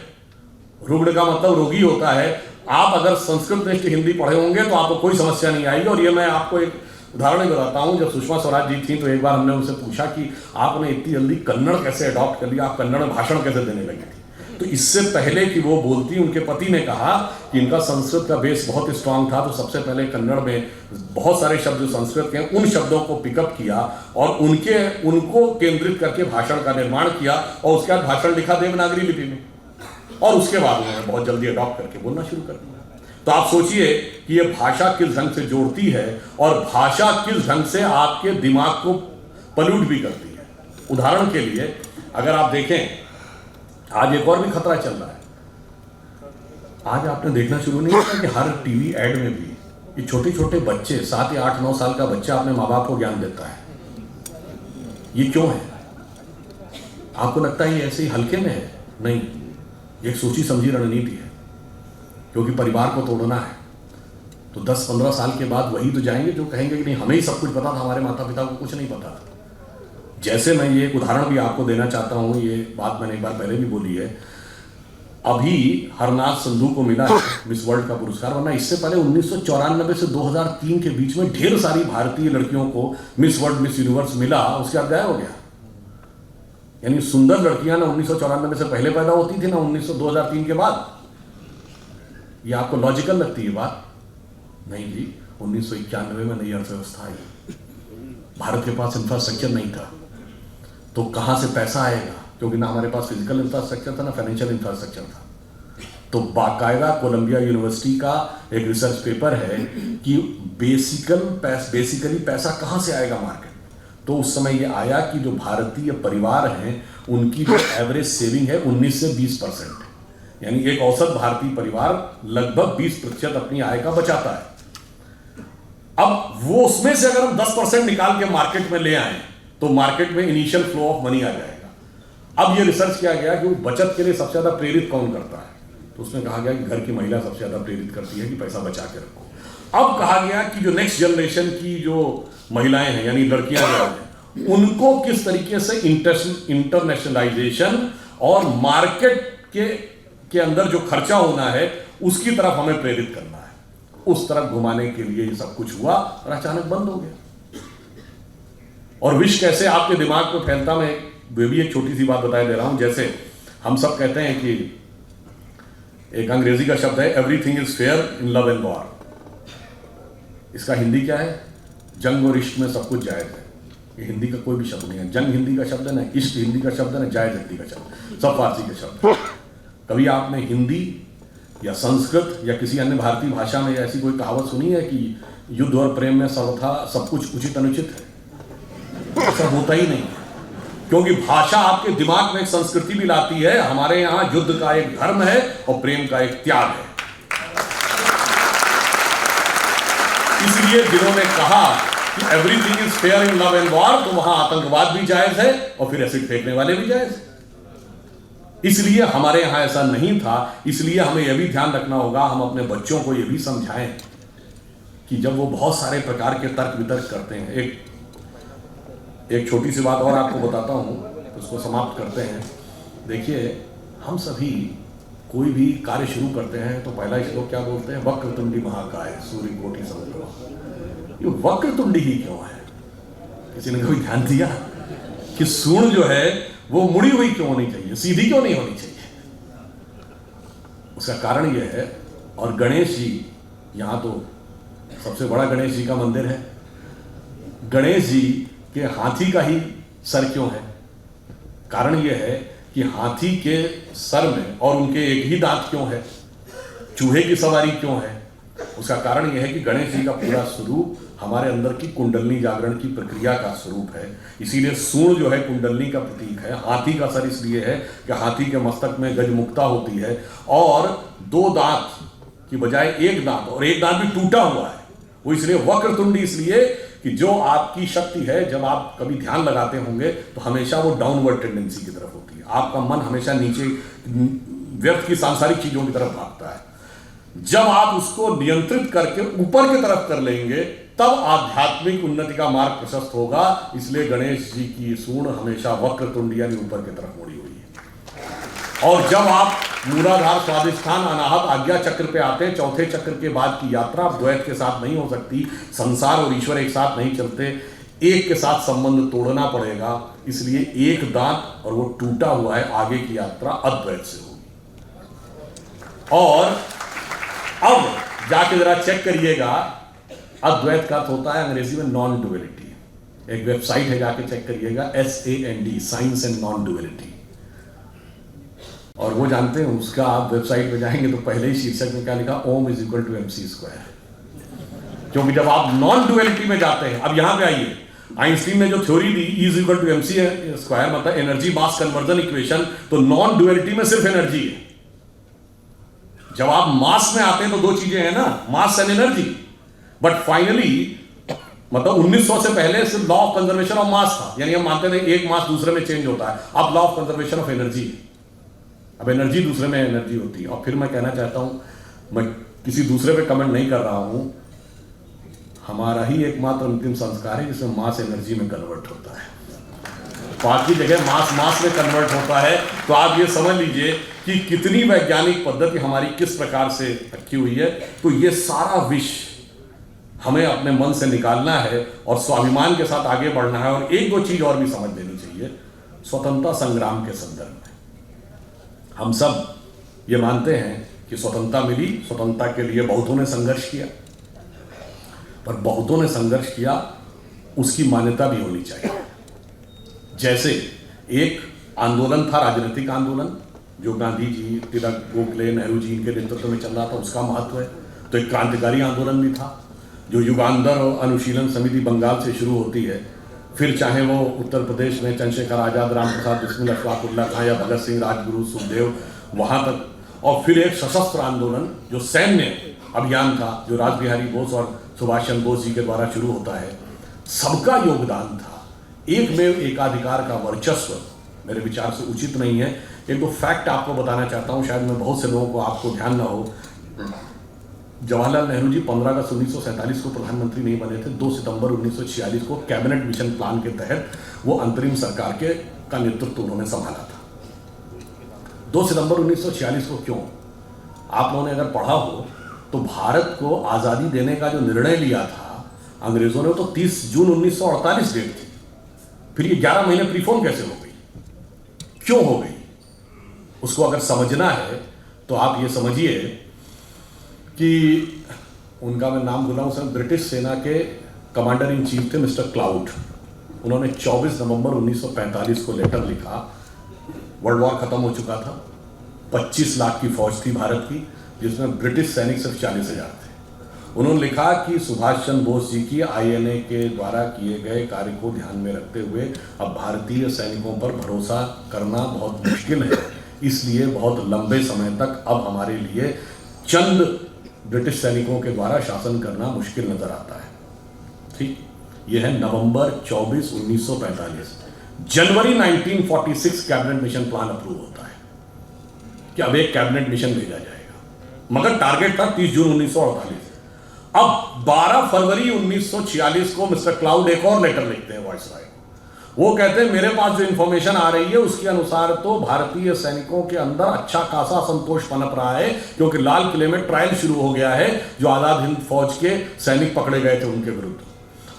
रुग्ण का मतलब रोगी होता है। आप अगर संस्कृत निष्ठ हिंदी पढ़े होंगे तो आपको कोई समस्या नहीं आएगी। और ये मैं आपको एक उदाहरण बताता हूं। जब सुषमा स्वराज जी थी तो एक बार हमने उनसे पूछा कि आपने इतनी जल्दी कन्नड़ कैसे अडॉप्ट कर लिया, आप कन्नड़ में भाषण कैसे देने लगी थी? तो इससे पहले कि वो बोलती, उनके पति ने कहा कि इनका संस्कृत का बेस बहुत स्ट्रांग था, तो सबसे पहले कन्नड़ में बहुत सारे शब्द जो संस्कृत के हैं उन शब्दों को पिकअप किया और उनको केंद्रित करके भाषण का निर्माण किया, और उसके बाद भाषण लिखा देवनागरी लिपि में, और उसके बाद उन्होंने बहुत जल्दी अडॉप्ट करके बोलना शुरू कर दिया। तो आप सोचिए कि ये भाषा किस ढंग से जोड़ती है और भाषा किस ढंग से आपके दिमाग को पल्यूट भी करती है। उदाहरण के लिए अगर आप देखें, आज एक और भी खतरा चल रहा है। आज आपने देखना शुरू नहीं किया कि हर टीवी एड में भी ये छोटे छोटे बच्चे, 7 या 8-9 साल का बच्चा अपने माँ बाप को ज्ञान देता है। ये क्यों है? आपको लगता है ये ऐसे ही हल्के में है? नहीं, एक सोची समझी रणनीति है, क्योंकि परिवार को तोड़ना है। तो 10-15 साल के बाद वही तो जाएंगे जो कहेंगे कि नहीं, हमें ही सब कुछ पता था, हमारे माता पिता को कुछ नहीं पता था। जैसे मैं ये एक उदाहरण भी आपको देना चाहता हूं, ये बात मैंने एक बार पहले भी बोली है। अभी हरनाथ संधू को मिला है मिस वर्ल्ड का पुरस्कार, वरना इससे पहले 1994 से 2003 के बीच में ढेर सारी भारतीय लड़कियों को मिस वर्ल्ड, मिस यूनिवर्स मिला, उसके बाद गायब हो गया। यानी सुंदर लड़कियां ना 1994 से पहले पैदा होती थी ना 2003 के बाद। ये आपको लॉजिकल लगती है बात? नहीं जी, 1991 में नई अर्थव्यवस्था आई, भारत के पास इंफ्रास्ट्रक्चर नहीं था, तो कहां से पैसा आएगा? क्योंकि ना हमारे पास फिजिकल इंफ्रास्ट्रक्चर था ना फाइनेंशियल इंफ्रास्ट्रक्चर था। तो बाकायदा कोलंबिया यूनिवर्सिटी का एक रिसर्च पेपर है कि बेसिकली पैसा कहां से आएगा मार्केट। तो उस समय ये आया कि जो भारतीय परिवार हैं उनकी जो एवरेज सेविंग है 19 से 20%, यानी एक औसत भारतीय परिवार लगभग 20% अपनी आय का बचाता है। अब वो उसमें से अगर हम 10% निकाल के मार्केट में ले आए तो मार्केट में इनिशियल फ्लो ऑफ मनी आ जाएगा। अब ये रिसर्च किया गया कि वो बचत के लिए सबसे ज्यादा प्रेरित कौन करता है, तो उसमें कहा गया कि घर की महिला सबसे ज्यादा प्रेरित करती है कि पैसा बचा के रखो। अब कहा गया कि जो नेक्स्ट जनरेशन की जो महिलाएं हैं यानी लड़कियां जो हैं, उनको किस तरीके से इंटरनेशनलाइजेशन और मार्केट के अंदर जो खर्चा होना है उसकी तरफ हमें प्रेरित करना है। उस तरफ घुमाने के लिए ये सब कुछ हुआ और अचानक बंद हो गया। और विष कैसे आपके दिमाग में फैलता, मैं वे भी एक छोटी सी बात बताए दे रहा हूं। जैसे हम सब कहते हैं कि एक अंग्रेजी का शब्द है everything is fair in love and war. इसका हिंदी क्या है? जंग और इश्क में सब कुछ जायज है। ये हिंदी का कोई भी शब्द नहीं है। जंग हिंदी का शब्द है ना, इश्क हिंदी का शब्द है ना, जायज हिंदी का शब्द, सब फारसी के शब्द है। कभी आपने हिंदी या संस्कृत या किसी अन्य भारतीय भाषा में ऐसी कोई कहावत सुनी है कि युद्ध और प्रेम में सर्वथा सब कुछ उचित अनुचित है? ऐसा होता ही नहीं है, क्योंकि भाषा आपके दिमाग में एक संस्कृति भी लाती है। हमारे यहां युद्ध का एक धर्म है और प्रेम का एक त्याग है। इसलिए जिन्होंने कहा कि everything is fair in love and war, तो वहां आतंकवाद भी जायज है और फिर एसिड फेंकने वाले भी जायज। इसलिए हमारे यहां ऐसा नहीं था। इसलिए हमें यह भी ध्यान रखना होगा, हम अपने बच्चों को यह भी समझाएं कि जब वो बहुत सारे प्रकार के तर्क वितर्क करते हैं। एक छोटी सी बात और आपको बताता हूं, उसको समाप्त करते हैं। देखिए, हम सभी कोई भी कार्य शुरू करते हैं तो पहला श्लोक क्या बोलते हैं? वक्रतुंडी महाकाय सूर्य कोटि समप्रभा। ये वक्रतुंडी ही क्यों है? किसी ने कभी ध्यान दिया कि सूर्ण जो है वो मुड़ी हुई क्यों होनी चाहिए, सीधी क्यों नहीं होनी चाहिए? उसका कारण यह है। और गणेश जी, यहां तो सबसे बड़ा गणेश जी का मंदिर है। गणेश जी के हाथी का ही सर क्यों है? कारण यह है कि हाथी के सर में और उनके एक ही दांत क्यों है? चूहे की सवारी क्यों है? उसका कारण यह है कि गणेश जी का पूरा स्वरूप हमारे अंदर की कुंडलनी जागरण की प्रक्रिया का स्वरूप है। इसीलिए सूर्ण जो है कुंडलनी का प्रतीक है। हाथी का सर इसलिए है कि हाथी के मस्तक में गजमुक्ता होती है और 2 दांत की बजाय 1 दांत, और 1 दांत भी टूटा हुआ है। वो इसलिए वक्रतुंडी इसलिए कि जो आपकी शक्ति है, जब आप कभी ध्यान लगाते होंगे तो हमेशा वो डाउनवर्ड टेंडेंसी की तरफ होती है। आपका मन हमेशा नीचे व्यर्थ की सांसारिक चीजों की तरफ भागता है। जब आप उसको नियंत्रित करके ऊपर की तरफ कर लेंगे तब आध्यात्मिक उन्नति का मार्ग प्रशस्त होगा। इसलिए गणेश जी की सूर्ण हमेशा वक्रतुंड यानी ऊपर की तरफ मुड़ी हुई है। और जब आप मूलाधार स्वादिष्ठान अनाहत आज्ञा चक्र पे आते हैं, चौथे चक्र के बाद की यात्रा द्वैत के साथ नहीं हो सकती। संसार और ईश्वर एक साथ नहीं चलते, एक के साथ संबंध तोड़ना पड़ेगा। इसलिए 1 दांत और वो टूटा हुआ है, आगे की यात्रा अद्वैत से होगी। और अब जाके जरा चेक करिएगा, अद्वैत का अर्थ होता है अंग्रेजी में नॉन डुअलिटी। एक वेबसाइट है, जाके चेक करिएगा, SAND, science and non duality. और वो जानते हैं उसका, आप वेबसाइट पे जाएंगे तो पहले ही शीर्षक में क्या लिखा? ओम इज इक्वल टू MC²। क्योंकि जब आप नॉन डुअलिटी में जाते हैं, अब यहां पे आइए, आइंस्टीन ने जो थ्योरी दी E is equal to MC², मतलब एनर्जी मास कन्वर्जन इक्वेशन, तो नॉन डुअलिटी में सिर्फ एनर्जी है। जब आप मास में आते हैं तो 2 चीजें हैं ना, mass and energy. But finally मतलब 1900 से पहले सिर्फ law of conservation of mass था, यानी हम मानते थे एक मास दूसरे में चेंज होता है। अब law of conservation of energy, अब एनर्जी दूसरे में एनर्जी होती है। और फिर मैं कहना चाहता हूं, मैं किसी दूसरे पे कमेंट नहीं कर रहा हूं, हमारा ही एकमात्र अंतिम संस्कार है जिसमें मास एनर्जी में कन्वर्ट होता है। बाकी जगह मास में कन्वर्ट होता है। तो आप ये समझ लीजिए कि कितनी वैज्ञानिक पद्धति हमारी किस प्रकार से रखी हुई है। तो ये सारा विष हमें अपने मन से निकालना है और स्वाभिमान के साथ आगे बढ़ना है। और 1-2 चीज और भी समझ लेनी चाहिए। स्वतंत्रता संग्राम के संदर्भ में हम सब ये मानते हैं कि स्वतंत्रता मिली, स्वतंत्रता के लिए बहुतों ने संघर्ष किया, पर बहुतों ने संघर्ष किया उसकी मान्यता भी होनी चाहिए। जैसे एक आंदोलन था, राजनीतिक आंदोलन, जो गांधी जी, तिलक, गोखले, नेहरू जी के नेतृत्व में चल रहा था, उसका महत्व है। तो एक क्रांतिकारी आंदोलन भी था, जो युगांधर और अनुशीलन समिति बंगाल से शुरू होती है। फिर चाहे वो उत्तर प्रदेश में चंद्रशेखर आजाद, राम प्रसाद बिस्मिल, अशफाकुल्लाह खां या भगत सिंह, राजगुरु, सुखदेव, वहां तक। और फिर एक सशस्त्र आंदोलन जो सैन्य अभियान था, जो रासबिहारी बोस और सुभाष चंद्र बोस जी के द्वारा शुरू होता है। सबका योगदान था। एक में एकाधिकार का वर्चस्व मेरे विचार से उचित नहीं है। एक तो फैक्ट आपको बताना चाहता हूं, शायद मैं बहुत से लोगों को आपको ध्यान ना हो। जवाहरलाल नेहरू जी 15 अगस्त 1947 को प्रधानमंत्री नहीं बने थे। 2 सितंबर 1946 को कैबिनेट मिशन प्लान के तहत वो अंतरिम सरकार का नेतृत्व उन्होंने संभाला था। 2 सितंबर 1946 को क्यों? आप लोगों ने अगर पढ़ा हो तो भारत को आज़ादी देने का जो निर्णय लिया था अंग्रेजों ने, तो 30 जून 1948 डेट थी। फिर ये 11 महीने प्रीफोन कैसे हो गई, क्यों हो गई? उसको अगर समझना है तो आप ये समझिए कि उनका मैं नाम भूला हूं, ब्रिटिश सेना के कमांडर इन चीफ थे मिस्टर क्लाउड। उन्होंने 24 नवंबर 1945 को लेटर लिखा। वर्ल्ड वॉर खत्म हो चुका था, 25 लाख की फौज थी भारत की, जिसमें ब्रिटिश सैनिक सिर्फ 40,000 थे। उन्होंने लिखा कि सुभाष चंद्र बोस जी की INA के द्वारा किए गए कार्य को ध्यान में रखते हुए अब भारतीय सैनिकों पर भरोसा करना बहुत मुश्किल है। इसलिए बहुत लंबे समय तक अब हमारे लिए चंद ब्रिटिश सैनिकों के द्वारा शासन करना मुश्किल नजर आता है। ठीक, यह है नवंबर 24, 1945। जनवरी 1946 कैबिनेट मिशन प्लान अप्रूव होता है कि अब एक कैबिनेट मिशन भेजा जाएगा, मगर टारगेट था 30 जून 1948। अब 12 फरवरी 1946 को मिस्टर क्लाउड एक और लेटर लिखते हैं वायसराय को। वो कहते हैं मेरे पास जो इंफॉर्मेशन आ रही है उसके अनुसार तो भारतीय सैनिकों के अंदर अच्छा खासा असंतोष पनप रहा है, क्योंकि लाल किले में ट्रायल शुरू हो गया है जो आजाद हिंद फौज के सैनिक पकड़े गए थे उनके विरुद्ध,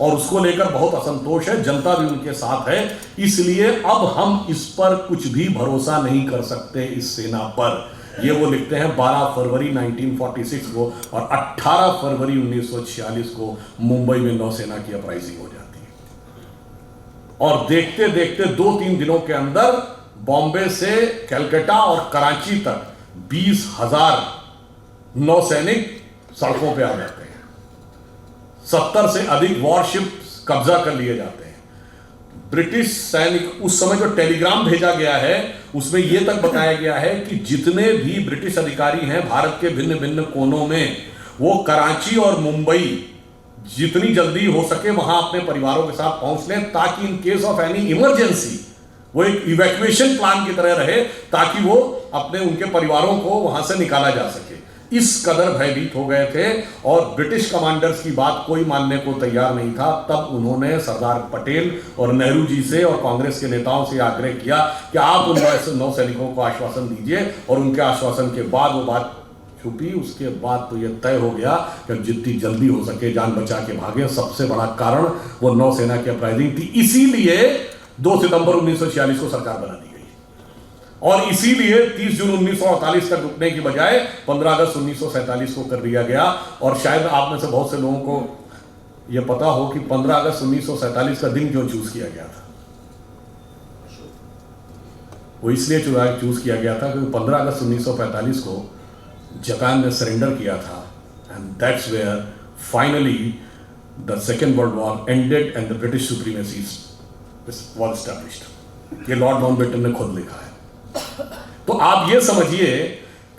और उसको लेकर बहुत असंतोष है, जनता भी उनके साथ है। इसलिए अब हम इस पर कुछ भी भरोसा नहीं कर सकते, इस सेना पर। ये वो लिखते हैं 12 फरवरी 1946 को, और 18 फरवरी 1946 को मुंबई में नौसेना की अपराइजिंग हो जाती है। और देखते देखते 2-3 दिनों के अंदर बॉम्बे से कलकत्ता और कराची तक 20,000 नौसैनिक सड़कों पे आ जाते हैं। 70 से अधिक वॉरशिप्स कब्जा कर लिए जाते हैं। ब्रिटिश सैनिक, उस समय जो टेलीग्राम भेजा गया है उसमें यह तक बताया गया है कि जितने भी ब्रिटिश अधिकारी हैं भारत के भिन्न भिन्न कोनों में, वो कराची और मुंबई जितनी जल्दी हो सके वहां अपने परिवारों के साथ पहुंच लें, ताकि in case of any emergency वो एक इवैक्यूएशन प्लान की तरह रहे, ताकि वो अपने उनके परिवारों को वहां से निकाला जा सके। इस कदर भयभीत हो गए थे और ब्रिटिश कमांडर्स की बात कोई मानने को तैयार नहीं था। तब उन्होंने सरदार पटेल और नेहरू जी से और कांग्रेस के नेताओं से आग्रह किया कि आप उन नौसैनिकों को आश्वासन दीजिए, और उनके आश्वासन के बाद वो बात छुपी। उसके बाद तो यह तय हो गया कि जितनी जल्दी हो सके जान बचा के भागे। सबसे बड़ा कारण वो नौसेना की अपराइजिंग थी, इसीलिए 2 सितंबर 1946 को सरकार बना दी गई, और इसीलिए 30 जून 1948 तक रुकने की बजाय 15 अगस्त 1947 को कर दिया गया। और शायद आप में से बहुत से लोगों को यह पता हो कि 15 अगस्त 1947 का दिन क्यों चूज किया गया था। वो इसलिए चूज किया गया था क्योंकि 15 अगस्त 1945 को जापान ने सरेंडर किया था, and that's where finally the Second World War ended and the British supremacy was established. ये लॉर्ड माउंटबेटन ने खुद लिखा है। तो आप ये समझिए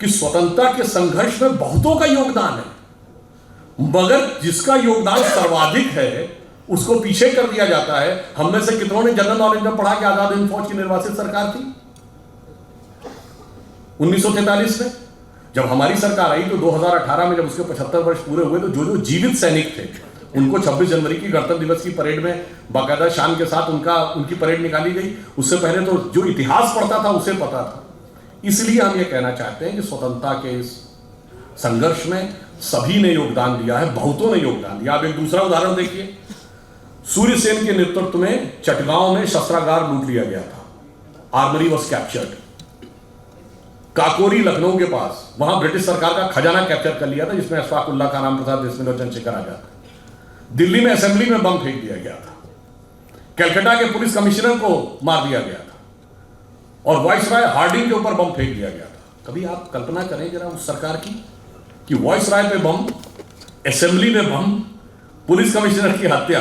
कि स्वतंत्रता के संघर्ष में बहुतों का योगदान है, मगर जिसका योगदान सर्वाधिक है उसको पीछे कर दिया जाता है। हम में से कितनों ने जनरल नॉलेज में पढ़ा कि आजाद हिंद फौज की निर्वासित सरकार थी 1943 में। जब हमारी सरकार आई तो 2018 में जब उसके 75 वर्ष पूरे हुए तो जो जीवित सैनिक थे उनको 26 जनवरी की गणतंत्र दिवस की परेड में बाकायदा शान के साथ उनकी परेड निकाली गई। उससे पहले तो जो इतिहास पढ़ता था उसे पता था। इसलिए हम ये कहना चाहते हैं कि स्वतंत्रता के इस संघर्ष में सभी ने योगदान दिया है, बहुतों ने योगदान दिया। आप एक दूसरा उदाहरण देखिए, सूर्य सेन के नेतृत्व में चटगांव में शस्त्रागार लूट लिया गया था, armoury was captured. Kakori Lucknow के पास, वहां ब्रिटिश सरकार का खजाना कैप्चर कर लिया था, जिसमें अशफाक उल्लाह खान, राम प्रसाद बिस्मिल और चंद्रशेखर आजाद। दिल्ली में असेंबली में बम फेंक दिया गया था, कलकत्ता के पुलिस कमिश्नर को मार दिया गया था, और वाइसराय हार्डिंग के ऊपर बम फेंक दिया गया था। कभी आप कल्पना करें जरा उस सरकार की कि वाइसराय पे बम, असेंबली में बम, पुलिस कमिश्नर की हत्या,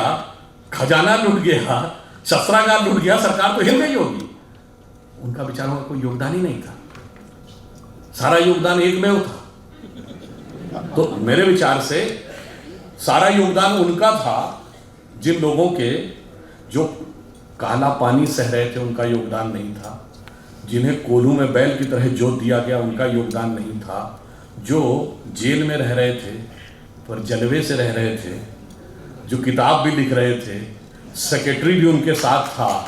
खजाना लूट गया, शस्त्रागार लूट गया, सरकार तो हिल गई होगी। उनका बेचारों का कोई योगदान ही नहीं था, सारा योगदान एकमेव था। तो मेरे विचार से सारा योगदान उनका था जिन लोगों के जो काला पानी सह रहे थे, उनका योगदान नहीं था। जिन्हें कोल्हू में बैल की तरह जोत दिया गया, उनका योगदान नहीं था। जो जेल में रह रहे थे पर जलवे से रह रहे थे, जो किताब भी लिख रहे थे, सेक्रेटरी भी उनके साथ था,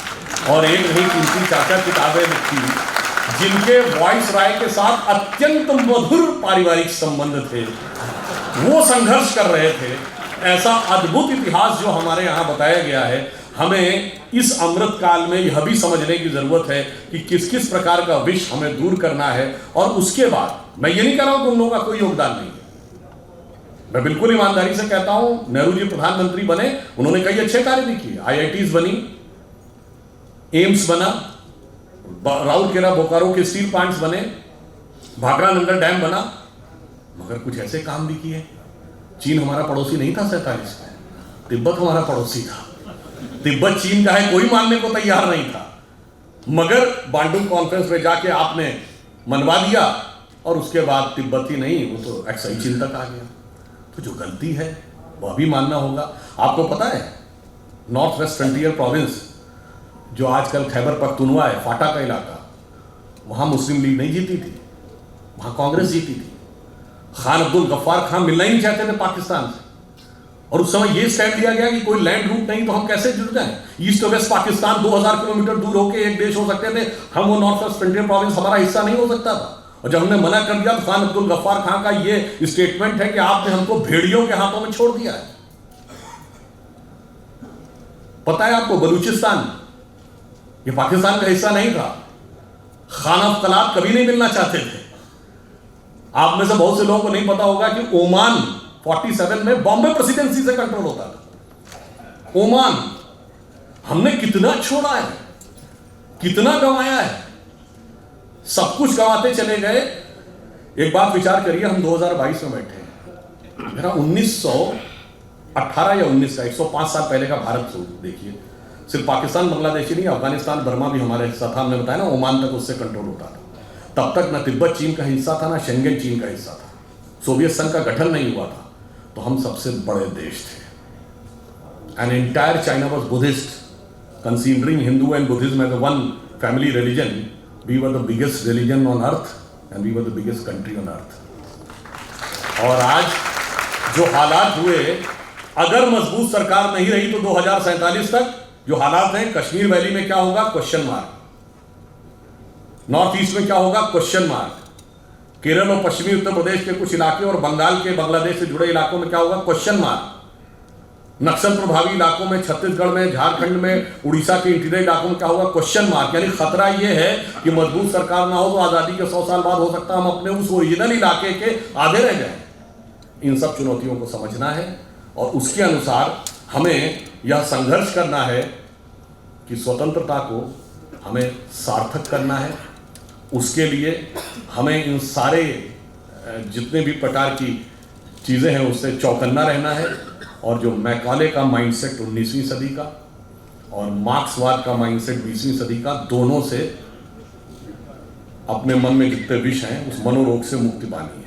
और एक नहीं 3-3 4-4 किताबें लिखी, जिनके वाइसराय के साथ अत्यंत मधुर पारिवारिक संबंध थे, वो संघर्ष कर रहे थे। ऐसा अद्भुत इतिहास जो हमारे यहाँ बताया गया है, हमें इस अमृत काल में यह भी समझने की जरूरत है कि किस किस प्रकार का विष हमें दूर करना है। और उसके बाद मैं ये नहीं कह रहा हूं कि उन लोगों का कोई योगदान नहीं है, मैं बिल्कुल ईमानदारी से कहता हूं, नेहरू जी प्रधानमंत्री बने, उन्होंने कई अच्छे कार्य भी किए। IITs बनी, एम्स बना, राउरकेला बोकारो के स्टील प्लांट्स बने, भाखड़ा नंगल डैम बना, मगर कुछ ऐसे काम भी किए। चीन हमारा पड़ोसी नहीं था 47 में, तिब्बत हमारा पड़ोसी था। तिब्बत चीन का है कोई मानने को तैयार नहीं था, मगर बांडुंग कॉन्फ्रेंस में जाके आपने मनवा दिया, और उसके बाद तिब्बती नहीं, वो तो एक्साई चीन तक आ गया। तो जो गलती है वह भी मानना होगा। आपको पता है नॉर्थ वेस्ट फ्रंटियर प्रोविंस जो आजकल खैबर पख्तूनवा है, फाटा का इलाका, वहां मुस्लिम लीग नहीं जीती थी, वहां कांग्रेस जीती थी। खान अब्दुल गफ्फार खान मिलना ही नहीं चाहते थे पाकिस्तान से, और उस समय ये स्टैंड लिया गया कि कोई लैंड रूट नहीं तो हम कैसे जुड़ जाएं। ईस्ट और वेस्ट पाकिस्तान 2000 किलोमीटर दूर होकर एक देश हो सकते थे, हम वो नॉर्थ वेस्ट फ्रंटियर प्रोविंस हमारा हिस्सा नहीं हो सकता था। और जब हमने मना कर दिया तो खान अब्दुल गफ्फार खान का ये स्टेटमेंट है कि आपने हमको भेड़ियों के हाथों में छोड़ दिया है। पता है आपको, बलूचिस्तान ये पाकिस्तान का हिस्सा नहीं था। खान अफ कलात कभी नहीं मिलना चाहते थे। आप में से बहुत से लोगों को नहीं पता होगा कि ओमान 47 में बॉम्बे प्रेसिडेंसी से कंट्रोल होता था। ओमान हमने कितना छोड़ा है, कितना गंवाया है, सब कुछ गंवाते चले गए। एक बात विचार करिए, हम 2022 में बैठे हैं, मेरा 1918 या 19 का 105 साल पहले का भारत देखिए। सिर्फ पाकिस्तान बांग्लादेश ही नहीं, अफगानिस्तान बर्मा भी हमारा हिस्सा था। हमने बताया ना, ओमान तक उससे कंट्रोल होता था। तब तक ना तिब्बत चीन का हिस्सा था, ना शेंगेन चीन का हिस्सा था। सोवियत संघ का गठन नहीं हुआ था, तो हम सबसे बड़े देश थे। And entire China was Buddhist, considering Hindu and Buddhism as one family religion. We were the biggest religion on earth and we were the biggest country on earth. और आज जो हालात हुए, अगर मजबूत सरकार नहीं रही तो 2047 तक जो हालात हैं, कश्मीर वैली में क्या होगा, क्वेश्चन मार्क। नॉर्थ ईस्ट में क्या होगा, क्वेश्चन मार्क। केरल और पश्चिमी उत्तर प्रदेश के कुछ इलाके और बंगाल के बांग्लादेश से जुड़े इलाकों में क्या होगा, क्वेश्चन मार्क। नक्सल प्रभावी इलाकों में, छत्तीसगढ़ में, झारखंड में, उड़ीसा के इंटीरियर इलाकों में क्या होगा, क्वेश्चन मार्क। यानी खतरा यह है कि मजबूत सरकार ना हो तो आजादी के 100 साल बाद हो सकता है हम अपने उस ओरिजिनल इलाके के आधे रह जाएं। इन सब चुनौतियों को समझना है और उसके अनुसार हमें यह संघर्ष करना है कि स्वतंत्रता को हमें सार्थक करना है। उसके लिए हमें इन सारे जितने भी प्रकार की चीज़ें हैं उससे चौकन्ना रहना है। और जो मैकाले का माइंडसेट 19वीं सदी का और मार्क्सवाद का माइंडसेट 20वीं सदी का, दोनों से अपने मन में जितने विष हैं उस मनोरोग से मुक्ति पानी है।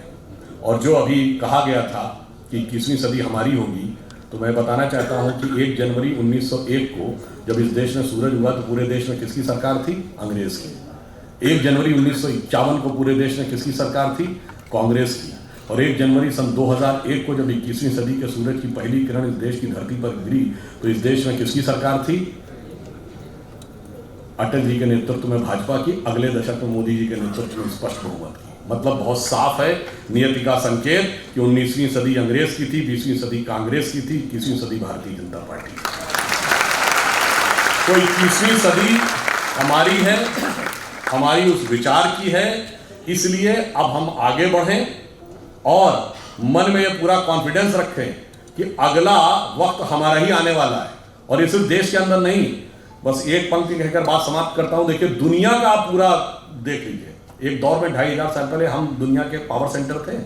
और जो अभी कहा गया था कि 21वीं सदी हमारी होगी, तो मैं बताना चाहता हूं कि 1 जनवरी 1901 को जब इस देश में सूरज हुआ तो पूरे देश में किसकी सरकार थी, अंग्रेज की। 1 जनवरी 1951 को पूरे देश में किसकी सरकार थी, कांग्रेस की। और 1 जनवरी सन 2001 को जब 21वीं सदी के सूरज की पहली किरण इस देश की धरती पर गिरी तो इस देश में किसकी सरकार थी, अटल जी के नेतृत्व में भाजपा की। अगले दशक में मोदी जी के नेतृत्व में स्पष्ट बहुमत की। मतलब बहुत साफ है नियति का संकेत कि 19वीं सदी अंग्रेज की थी, 20वीं सदी कांग्रेस की थी, 21वीं सदी भारतीय जनता पार्टी की। तो 21वीं सदी हमारी है, हमारी उस विचार की है। इसलिए अब हम आगे बढ़ें और मन में ये पूरा कॉन्फिडेंस रखें कि अगला वक्त हमारा ही आने वाला है। और ये सिर्फ देश के अंदर नहीं, बस एक पंक्ति कहकर बात समाप्त करता हूं। देखिए, दुनिया का आप पूरा देख लीजिए। एक दौर में 2500 साल पहले हम दुनिया के पावर सेंटर थे,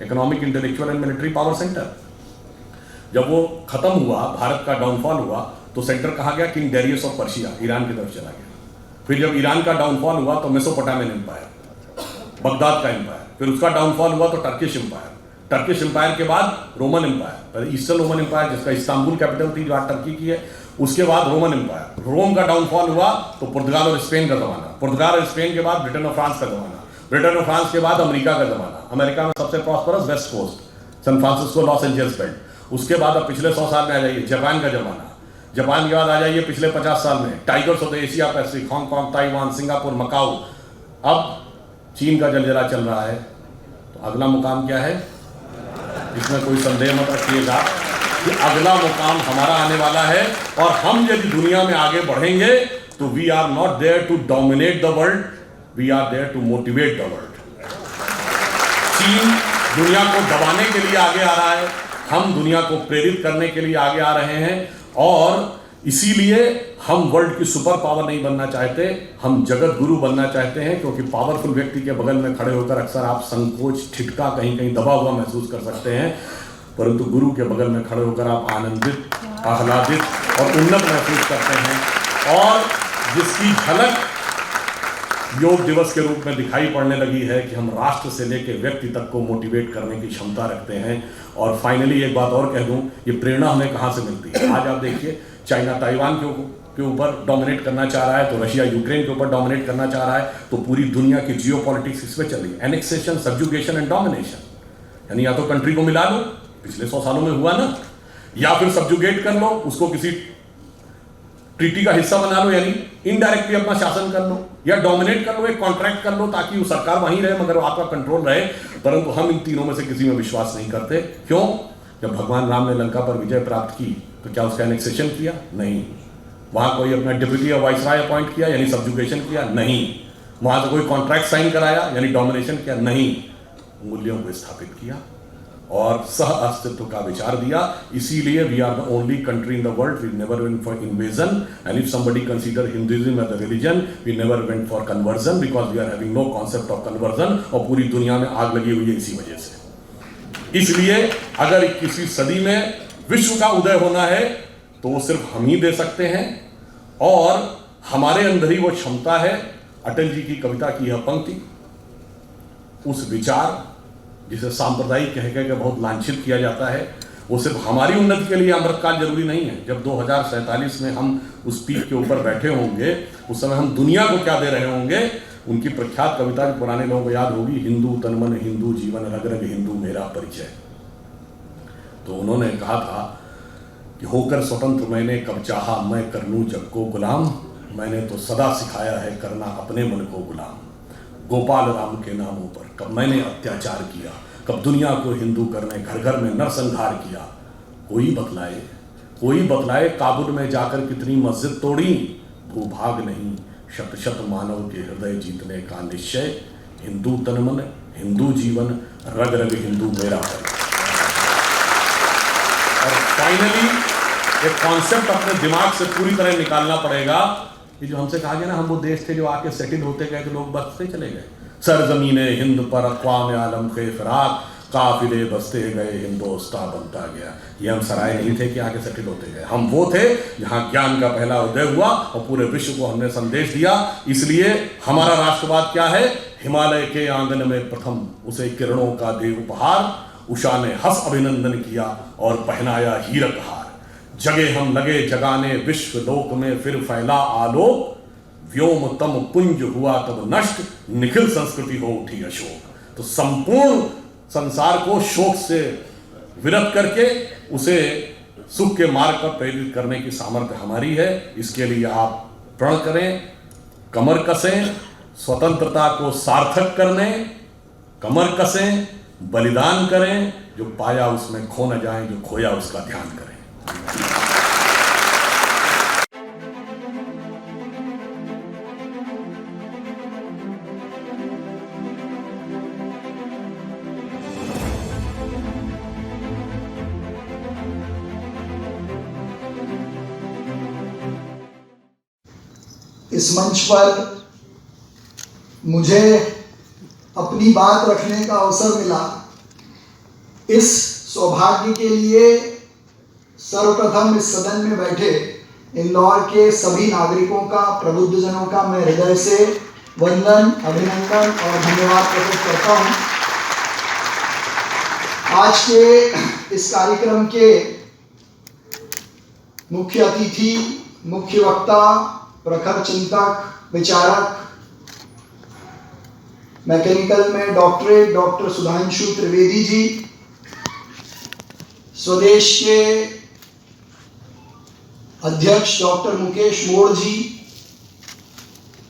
economic, intellectual and military power centre. जब वो खत्म हुआ, भारत का डाउनफॉल हुआ, तो सेंटर कहा गया king Darius of Persia, Iran की तरफ चला गया। फिर जब ईरान का डाउनफॉल हुआ तो मेसोपोटामियन एम्पायर, बगदाद का एम्पायर। फिर उसका डाउनफॉल हुआ तो टर्किश एम्पायर। टर्किश एम्पायर के बाद रोमन एम्पायर, पहले ईस्टर्न रोमन एम्पायर जिसका इस्तांबुल कैपिटल थी जो आज टर्की की है, उसके बाद रोमन एम्पायर। रोम का डाउनफॉल हुआ तो पुर्तगाल और स्पेन का जमाना। पुर्तगाल और स्पेन के बाद ब्रिटेन और फ्रांस का जमाना। ब्रिटेन और फ्रांस के बाद अमेरिका का जमाना। अमेरिका में सबसे prosperous West Coast, San Francisco, Los Angeles belt. उसके बाद अब पिछले 100 साल में आ जाइए जापान का जमाना। जापान के बाद आ जाइए पिछले 50 साल में tigers of the Asia Pacific, Hong Kong, Taiwan, Singapore, Macau. अब चीन का जलजला चल रहा है। तो अगला मुकाम क्या है, इसमें कोई संदेह मत रखिएगा कि अगला मुकाम हमारा आने वाला है। और हम यदि दुनिया में आगे बढ़ेंगे तो we are not there to dominate the world, we are there to motivate the world. चीन दुनिया को दबाने के लिए आगे आ रहा है, हम दुनिया को प्रेरित करने के लिए आगे आ रहे हैं। और इसीलिए हम वर्ल्ड की सुपर पावर नहीं बनना चाहते, हम जगत गुरु बनना चाहते हैं। क्योंकि पावरफुल व्यक्ति के बगल में खड़े होकर अक्सर आप संकोच, ठिठका, कहीं कहीं दबा हुआ महसूस कर सकते हैं, परंतु गुरु के बगल में खड़े होकर आप आनंदित, आह्लादित और उन्नत महसूस करते हैं। और जिसकी झलक योग दिवस के रूप में दिखाई पड़ने लगी है कि हम राष्ट्र से लेकर व्यक्ति तक को मोटिवेट करने की क्षमता रखते हैं। और फाइनली एक बात और कह दूं, ये प्रेरणा हमें कहाँ से मिलती है। आज आप देखिए, चाइना ताइवान के ऊपर डोमिनेट करना चाह रहा है, तो रशिया यूक्रेन के ऊपर डोमिनेट करना चाह रहा है। तो पूरी दुनिया की जियोपॉलिटिक्स इस पर चल रही है, एनेक्सेशन, सब्जुगेशन एंड डोमिनेशन। यानी या तो कंट्री को मिला लो, पिछले 100 सालों में हुआ ना, या फिर सब्जुगेट कर लो, उसको किसी ट्रीटी का हिस्सा बना लो, यानी इनडायरेक्टली अपना शासन कर लो, या डोमिनेट कर लो, एक कॉन्ट्रैक्ट कर लो ताकि वो सरकार वहीं रहे मगर आपका कंट्रोल रहे। परंतु हम इन तीनों में से किसी में विश्वास नहीं करते। क्यों? जब भगवान राम ने लंका पर विजय प्राप्त की तो क्या उसका एनेक्सेशन किया? नहीं। वहां कोई अपना डिप्टी या वाइसराय अपॉइंट किया यानी सब्जुगेशन किया? नहीं। वहां से कोई कॉन्ट्रैक्ट साइन कराया यानी डोमिनेशन किया? नहीं। मूल्यों को स्थापित किया और सह अस्तित्व का विचार दिया। इसीलिए we are the only country in the world we never went for invasion, and if somebody consider Hinduism as a religion we never went for conversion, because we are having no concept of conversion. और पूरी दुनिया में आग लगी हुई है इसी वजह से। इसलिए अगर 21वीं सदी में विश्व का उदय होना है तो वो सिर्फ हम ही दे सकते हैं, और हमारे अंदर ही वो क्षमता है। अटल जी की कविता की यह पंक्ति, उस विचार जिसे सांप्रदायिक कह के बहुत लांछित किया जाता है, वो सिर्फ हमारी उन्नति के लिए अमृतकाल जरूरी नहीं है। जब 2047 में हम उस पीक के ऊपर बैठे होंगे, उस समय हम दुनिया को क्या दे रहे होंगे। उनकी प्रख्यात कविता जो पुराने लोगों को याद होगी, हिंदू तन मन हिंदू जीवन रग रग हिंदू मेरा परिचय। तो उन्होंने कहा था कि होकर स्वतंत्र मैंने कब चाहा मैं कर लूं जग को गुलाम, मैंने तो सदा सिखाया है करना अपने मन को गुलाम। गोपाल राम के नामों पर कब मैंने अत्याचार किया, कब दुनिया को हिंदू करने घर घर में नरसंहार किया। कोई बतलाए काबुल में जाकर कितनी मस्जिद तोड़ी, भूभाग नहीं शत शत मानव के हृदय जीतने का निश्चय। हिंदू तन मन हिंदू जीवन रग रग हिंदू मेरा है। और फाइनली एक कॉन्सेप्ट अपने दिमाग से पूरी तरह निकालना पड़ेगा। ये जो हमसे कहा गया ना, हम वो देश थे जो आके सेटल होते गए तो लोग बसते चले गए। सरजमीने हिंद पर अक़वाम आलम के फिराक, काफिले बसते गए हिंदोस्तां बनता गया। ये हम सराय नहीं थे कि आके सेटल होते गए, हम वो थे जहां ज्ञान का पहला उदय हुआ और पूरे विश्व को हमने संदेश दिया। इसलिए हमारा राष्ट्रवाद क्या है? हिमालय के आंगन में प्रथम उसे किरणों का दे उपहार, उषा ने हंस अभिनंदन किया और पहनाया हीरक हार। जगे हम लगे जगाने विश्व लोक में फिर फैला आलोक, व्योम तम पुंज हुआ तब नष्ट, निखिल संस्कृति हो उठी अशोक। तो संपूर्ण संसार को शोक से विरत करके उसे सुख के मार्ग पर प्रेरित करने की सामर्थ्य हमारी है। इसके लिए आप प्रण करें, कमर कसें, स्वतंत्रता को सार्थक करने कमर कसें, बलिदान करें, जो पाया उसमें खो न जाए, जो खोया उसका ध्यान करें। इस मंच पर मुझे अपनी बात रखने का अवसर मिला। इस सौभाग्य के लिए सर्वप्रथम इस सदन में बैठे इंदौर के सभी नागरिकों का, प्रबुद्धजनों का मैं हृदय से वंदन, अभिनंदन और धन्यवाद प्रकट करता हूँ। आज के इस कार्यक्रम के मुख्य अतिथि, मुख्य वक्ता, प्रखर चिंतक, विचारक, मैकेनिकल में डॉक्टरेट डॉक्टर सुधांशु त्रिवेदी जी, स्वदेश के अध्यक्ष डॉक्टर मुकेश मोड़ जी,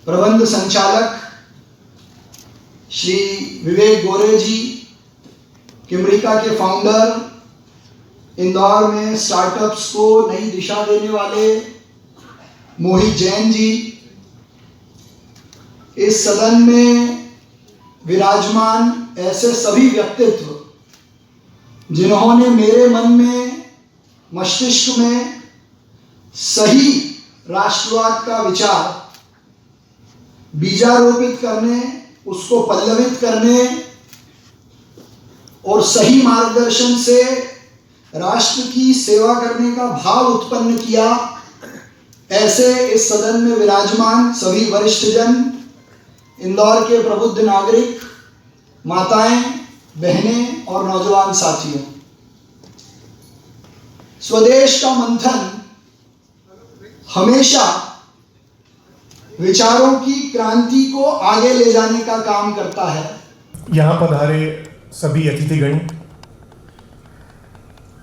प्रबंध संचालक श्री विवेक गोरे जी, किमरिका के फाउंडर, इंदौर में स्टार्टअप्स को नई दिशा देने वाले मोहित जैन जी, इस सदन में विराजमान ऐसे सभी व्यक्तित्व जिन्होंने मेरे मन में, मस्तिष्क में सही राष्ट्रवाद का विचार बीजारोपित करने, उसको पल्लवित करने और सही मार्गदर्शन से राष्ट्र की सेवा करने का भाव उत्पन्न किया, ऐसे इस सदन में विराजमान सभी वरिष्ठ जन, इंदौर के प्रबुद्ध नागरिक, माताएं, बहनें और नौजवान साथियों, स्वदेश का मंथन हमेशा विचारों की क्रांति को आगे ले जाने का काम करता है। यहाँ पधारे सभी अतिथिगण,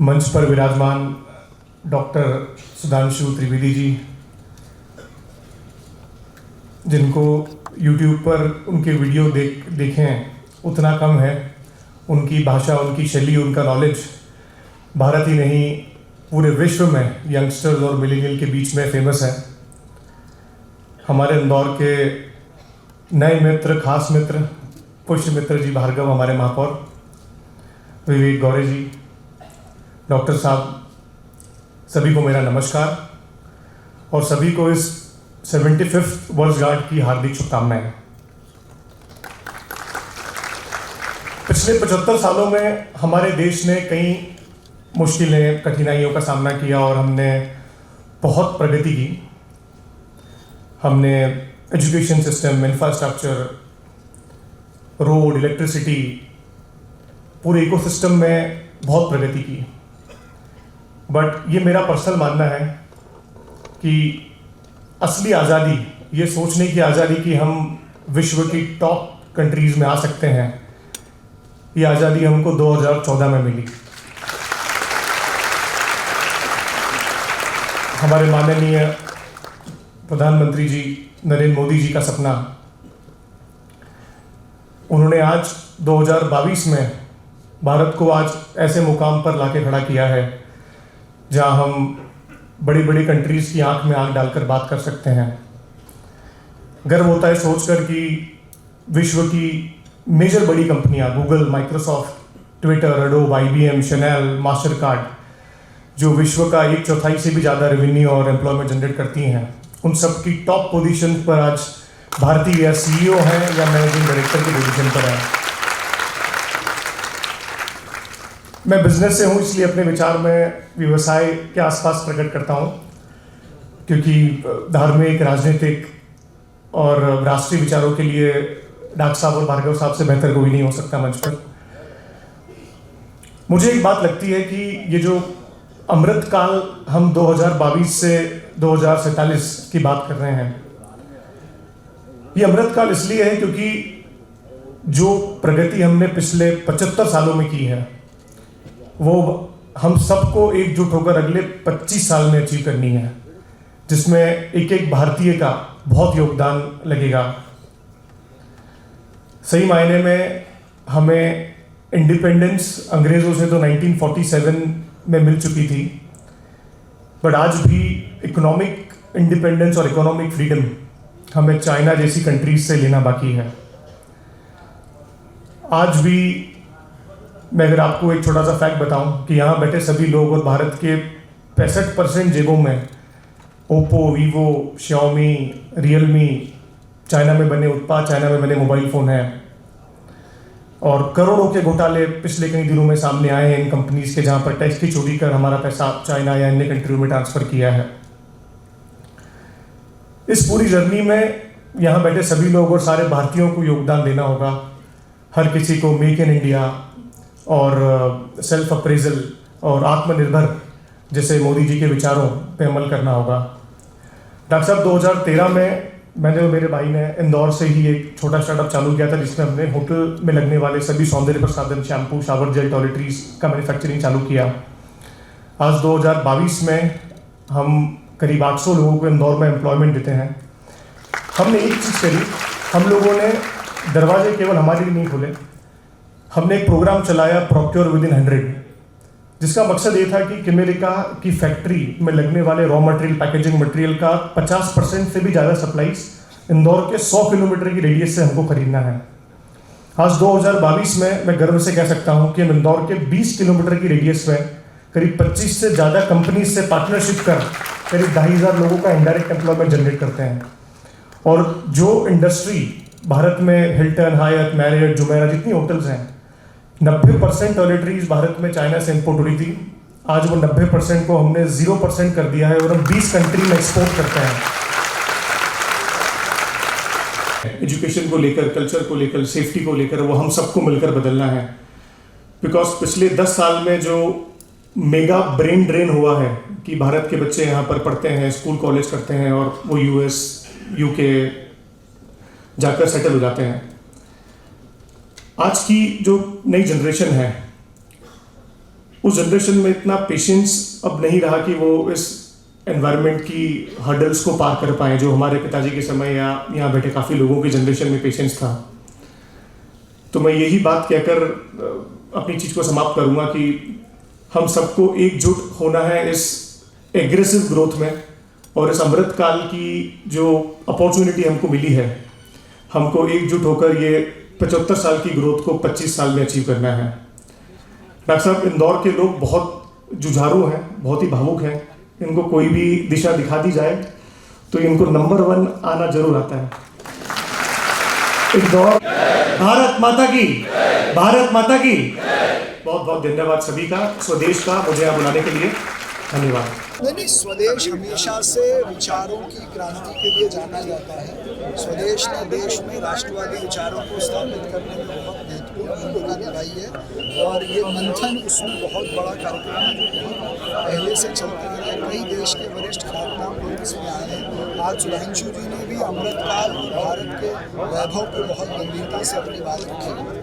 मंच पर विराजमान डॉक्टर सुधांशु त्रिवेदी जी, जिनको YouTube पर उनके वीडियो देखें उतना कम है। उनकी भाषा, उनकी शैली, उनका नॉलेज भारत ही नहीं पूरे विश्व में यंगस्टर्स और मिलेनियल के बीच में फेमस है। हमारे इंदौर के नए मित्र, खास मित्र पुष्य मित्र जी भार्गव, हमारे महापौर विवेक गौरे जी, डॉक्टर साहब, सभी को मेरा नमस्कार और सभी को इस 75th वर्षगांठ की हार्दिक शुभकामनाएं। पिछले 75 सालों में हमारे देश ने कई मुश्किलें, कठिनाइयों का सामना किया और हमने बहुत प्रगति की। हमने education system, infrastructure, road, electricity, पूरे इकोसिस्टम में बहुत प्रगति की। बट ये मेरा पर्सनल मानना है कि असली आज़ादी, ये सोचने की आज़ादी कि हम विश्व की टॉप कंट्रीज़ में आ सकते हैं, ये आज़ादी हमको 2014 में मिली। हमारे माननीय प्रधानमंत्री जी नरेंद्र मोदी जी का सपना, उन्होंने आज 2022 में भारत को आज ऐसे मुकाम पर लाके खड़ा किया है जहां हम बड़ी बड़ी कंट्रीज़ की आंख में आंख डालकर बात कर सकते हैं। गर्व होता है सोचकर कि विश्व की मेजर बड़ी कंपनियां, Google, Microsoft, Twitter, adobe, IBM, Chanel, Mastercard, जो विश्व का 1/4 से भी ज़्यादा रेवेन्यू और एम्प्लॉयमेंट जनरेट करती हैं, उन सब की टॉप पोजीशन पर आज भारतीय या CEO हैं या मैनेजिंग डायरेक्टर की पोजीशन पर है। मैं बिजनेस से हूँ, इसलिए अपने विचार में व्यवसाय के आसपास प्रकट करता हूँ, क्योंकि धार्मिक, राजनीतिक और राष्ट्रीय विचारों के लिए डॉक्टर साहब और भार्गव साहब से बेहतर कोई नहीं हो सकता मंच पर। मुझे एक बात लगती है कि ये जो अमृत काल हम 2022 से 2047 की बात कर रहे हैं, ये अमृत काल इसलिए है क्योंकि जो प्रगति हमने पिछले 75 सालों में की है वो हम सबको एकजुट होकर अगले 25 साल में अचीव करनी है, जिसमें एक एक भारतीय का बहुत योगदान लगेगा। सही मायने में हमें इंडिपेंडेंस अंग्रेज़ों से तो 1947 में मिल चुकी थी, बट आज भी इकोनॉमिक इंडिपेंडेंस और इकोनॉमिक फ्रीडम हमें चाइना जैसी कंट्रीज से लेना बाकी है। आज भी मैं अगर आपको एक छोटा सा फैक्ट बताऊं कि यहाँ बैठे सभी लोग और भारत के 65% जेबों में Oppo, Vivo, Xiaomi, Realme, China में बने उत्पाद, चाइना में बने मोबाइल फ़ोन हैं। और करोड़ों के घोटाले पिछले कई दिनों में सामने आए हैं इन कंपनीज़ के, जहाँ पर टैक्स की चोरी कर हमारा पैसा चाइना या अन्य कंट्रियों में ट्रांसफ़र किया है। इस पूरी जर्नी में यहाँ बैठे सभी लोग और सारे भारतीयों को योगदान देना होगा। हर किसी को मेक इन इंडिया और सेल्फ अप्रेजल और आत्मनिर्भर जैसे मोदी जी के विचारों पे अमल करना होगा। डॉक्टर साहब, 2013 में मैंने और मेरे भाई ने इंदौर से ही एक छोटा स्टार्टअप चालू किया था, जिसमें हमने होटल में लगने वाले सभी सौंदर्य प्रसाधन, शैम्पू, शावर जेल, टॉयलेटरीज का मैन्युफैक्चरिंग चालू किया। आज 2022 में हम करीब 800 लोगों को इंदौर में एम्प्लॉयमेंट देते हैं। हमने एक चीज़ करी, हम लोगों ने दरवाजे केवल हमारे लिए नहीं खोले, हमने एक प्रोग्राम चलाया प्रोक्योर विद इन 100, जिसका मकसद ये था कि अमेरिका की फैक्ट्री में लगने वाले रॉ मटेरियल, पैकेजिंग मटेरियल का 50% से भी ज़्यादा सप्लाईज इंदौर के 100 किलोमीटर की रेडियस से हमको खरीदना है। आज 2022 में मैं गर्व से कह सकता हूं कि हम इंदौर के 20 किलोमीटर की रेडियस में करीब 25 से ज़्यादा कंपनी से पार्टनरशिप कर करीब 2,500 लोगों का इनडायरेक्ट एम्प्लॉयमेंट जनरेट करते हैं। और जो इंडस्ट्री भारत में हिल्टन, हायत, मैरियट, जुमेरा जितनी होटल्स हैं, 90% टॉयलेटरीज भारत में चाइना से इंपोर्ट हो रही थी। आज वो 90% को हमने 0% कर दिया है और हम 20 कंट्री में एक्सपोर्ट करते हैं। एजुकेशन को लेकर, कल्चर को लेकर, सेफ्टी को लेकर, वो हम सबको मिलकर बदलना है। बिकॉज पिछले 10 साल में जो मेगा ब्रेन ड्रेन हुआ है कि भारत के बच्चे यहाँ पर पढ़ते हैं, स्कूल कॉलेज करते हैं और वो US, UK जाकर सेटल हो जाते हैं। आज की जो नई जनरेशन है उस जनरेशन में इतना पेशेंस अब नहीं रहा कि वो इस एनवायरनमेंट की हर्डल्स को पार कर पाए जो हमारे पिताजी के समय या यहाँ बैठे काफ़ी लोगों की जनरेशन में पेशेंस था। तो मैं यही बात कहकर अपनी चीज़ को समाप्त करूँगा कि हम सबको एकजुट होना है इस एग्रेसिव ग्रोथ में, और इस अमृत काल की जो अपॉर्चुनिटी हमको मिली है, हमको एकजुट होकर ये 75 साल की ग्रोथ को 25 साल में अचीव करना है। डॉक्टर साहब, इंदौर के लोग बहुत जुझारू हैं, बहुत ही भावुक हैं। इनको कोई भी दिशा दिखा दी जाए तो इनको नंबर 1 आना जरूर आता है। इंदौर, भारत माता की, भारत माता की। बहुत बहुत धन्यवाद सभी का, स्वदेश का, मुझे यहाँ बुलाने के लिए धन्यवाद। नहीं, स्वदेश हमेशा से विचारों की क्रांति के लिए जाना जाता है। स्वदेश ने देश में राष्ट्रवादी विचारों को स्थापित करने में बहुत महत्वपूर्ण भूमिका निभाई है, और ये मंथन उसमें बहुत बड़ा कार्यक्रम है जो बहुत पहले से चलता आ रहा है। कई देश के वरिष्ठ ख्यातनाम लोग इसमें आए हैं। आज सुधांशु जी ने भी अमृतकाल और भारत के वैभव पर बहुत गंभीरता से अपनी बात रखी।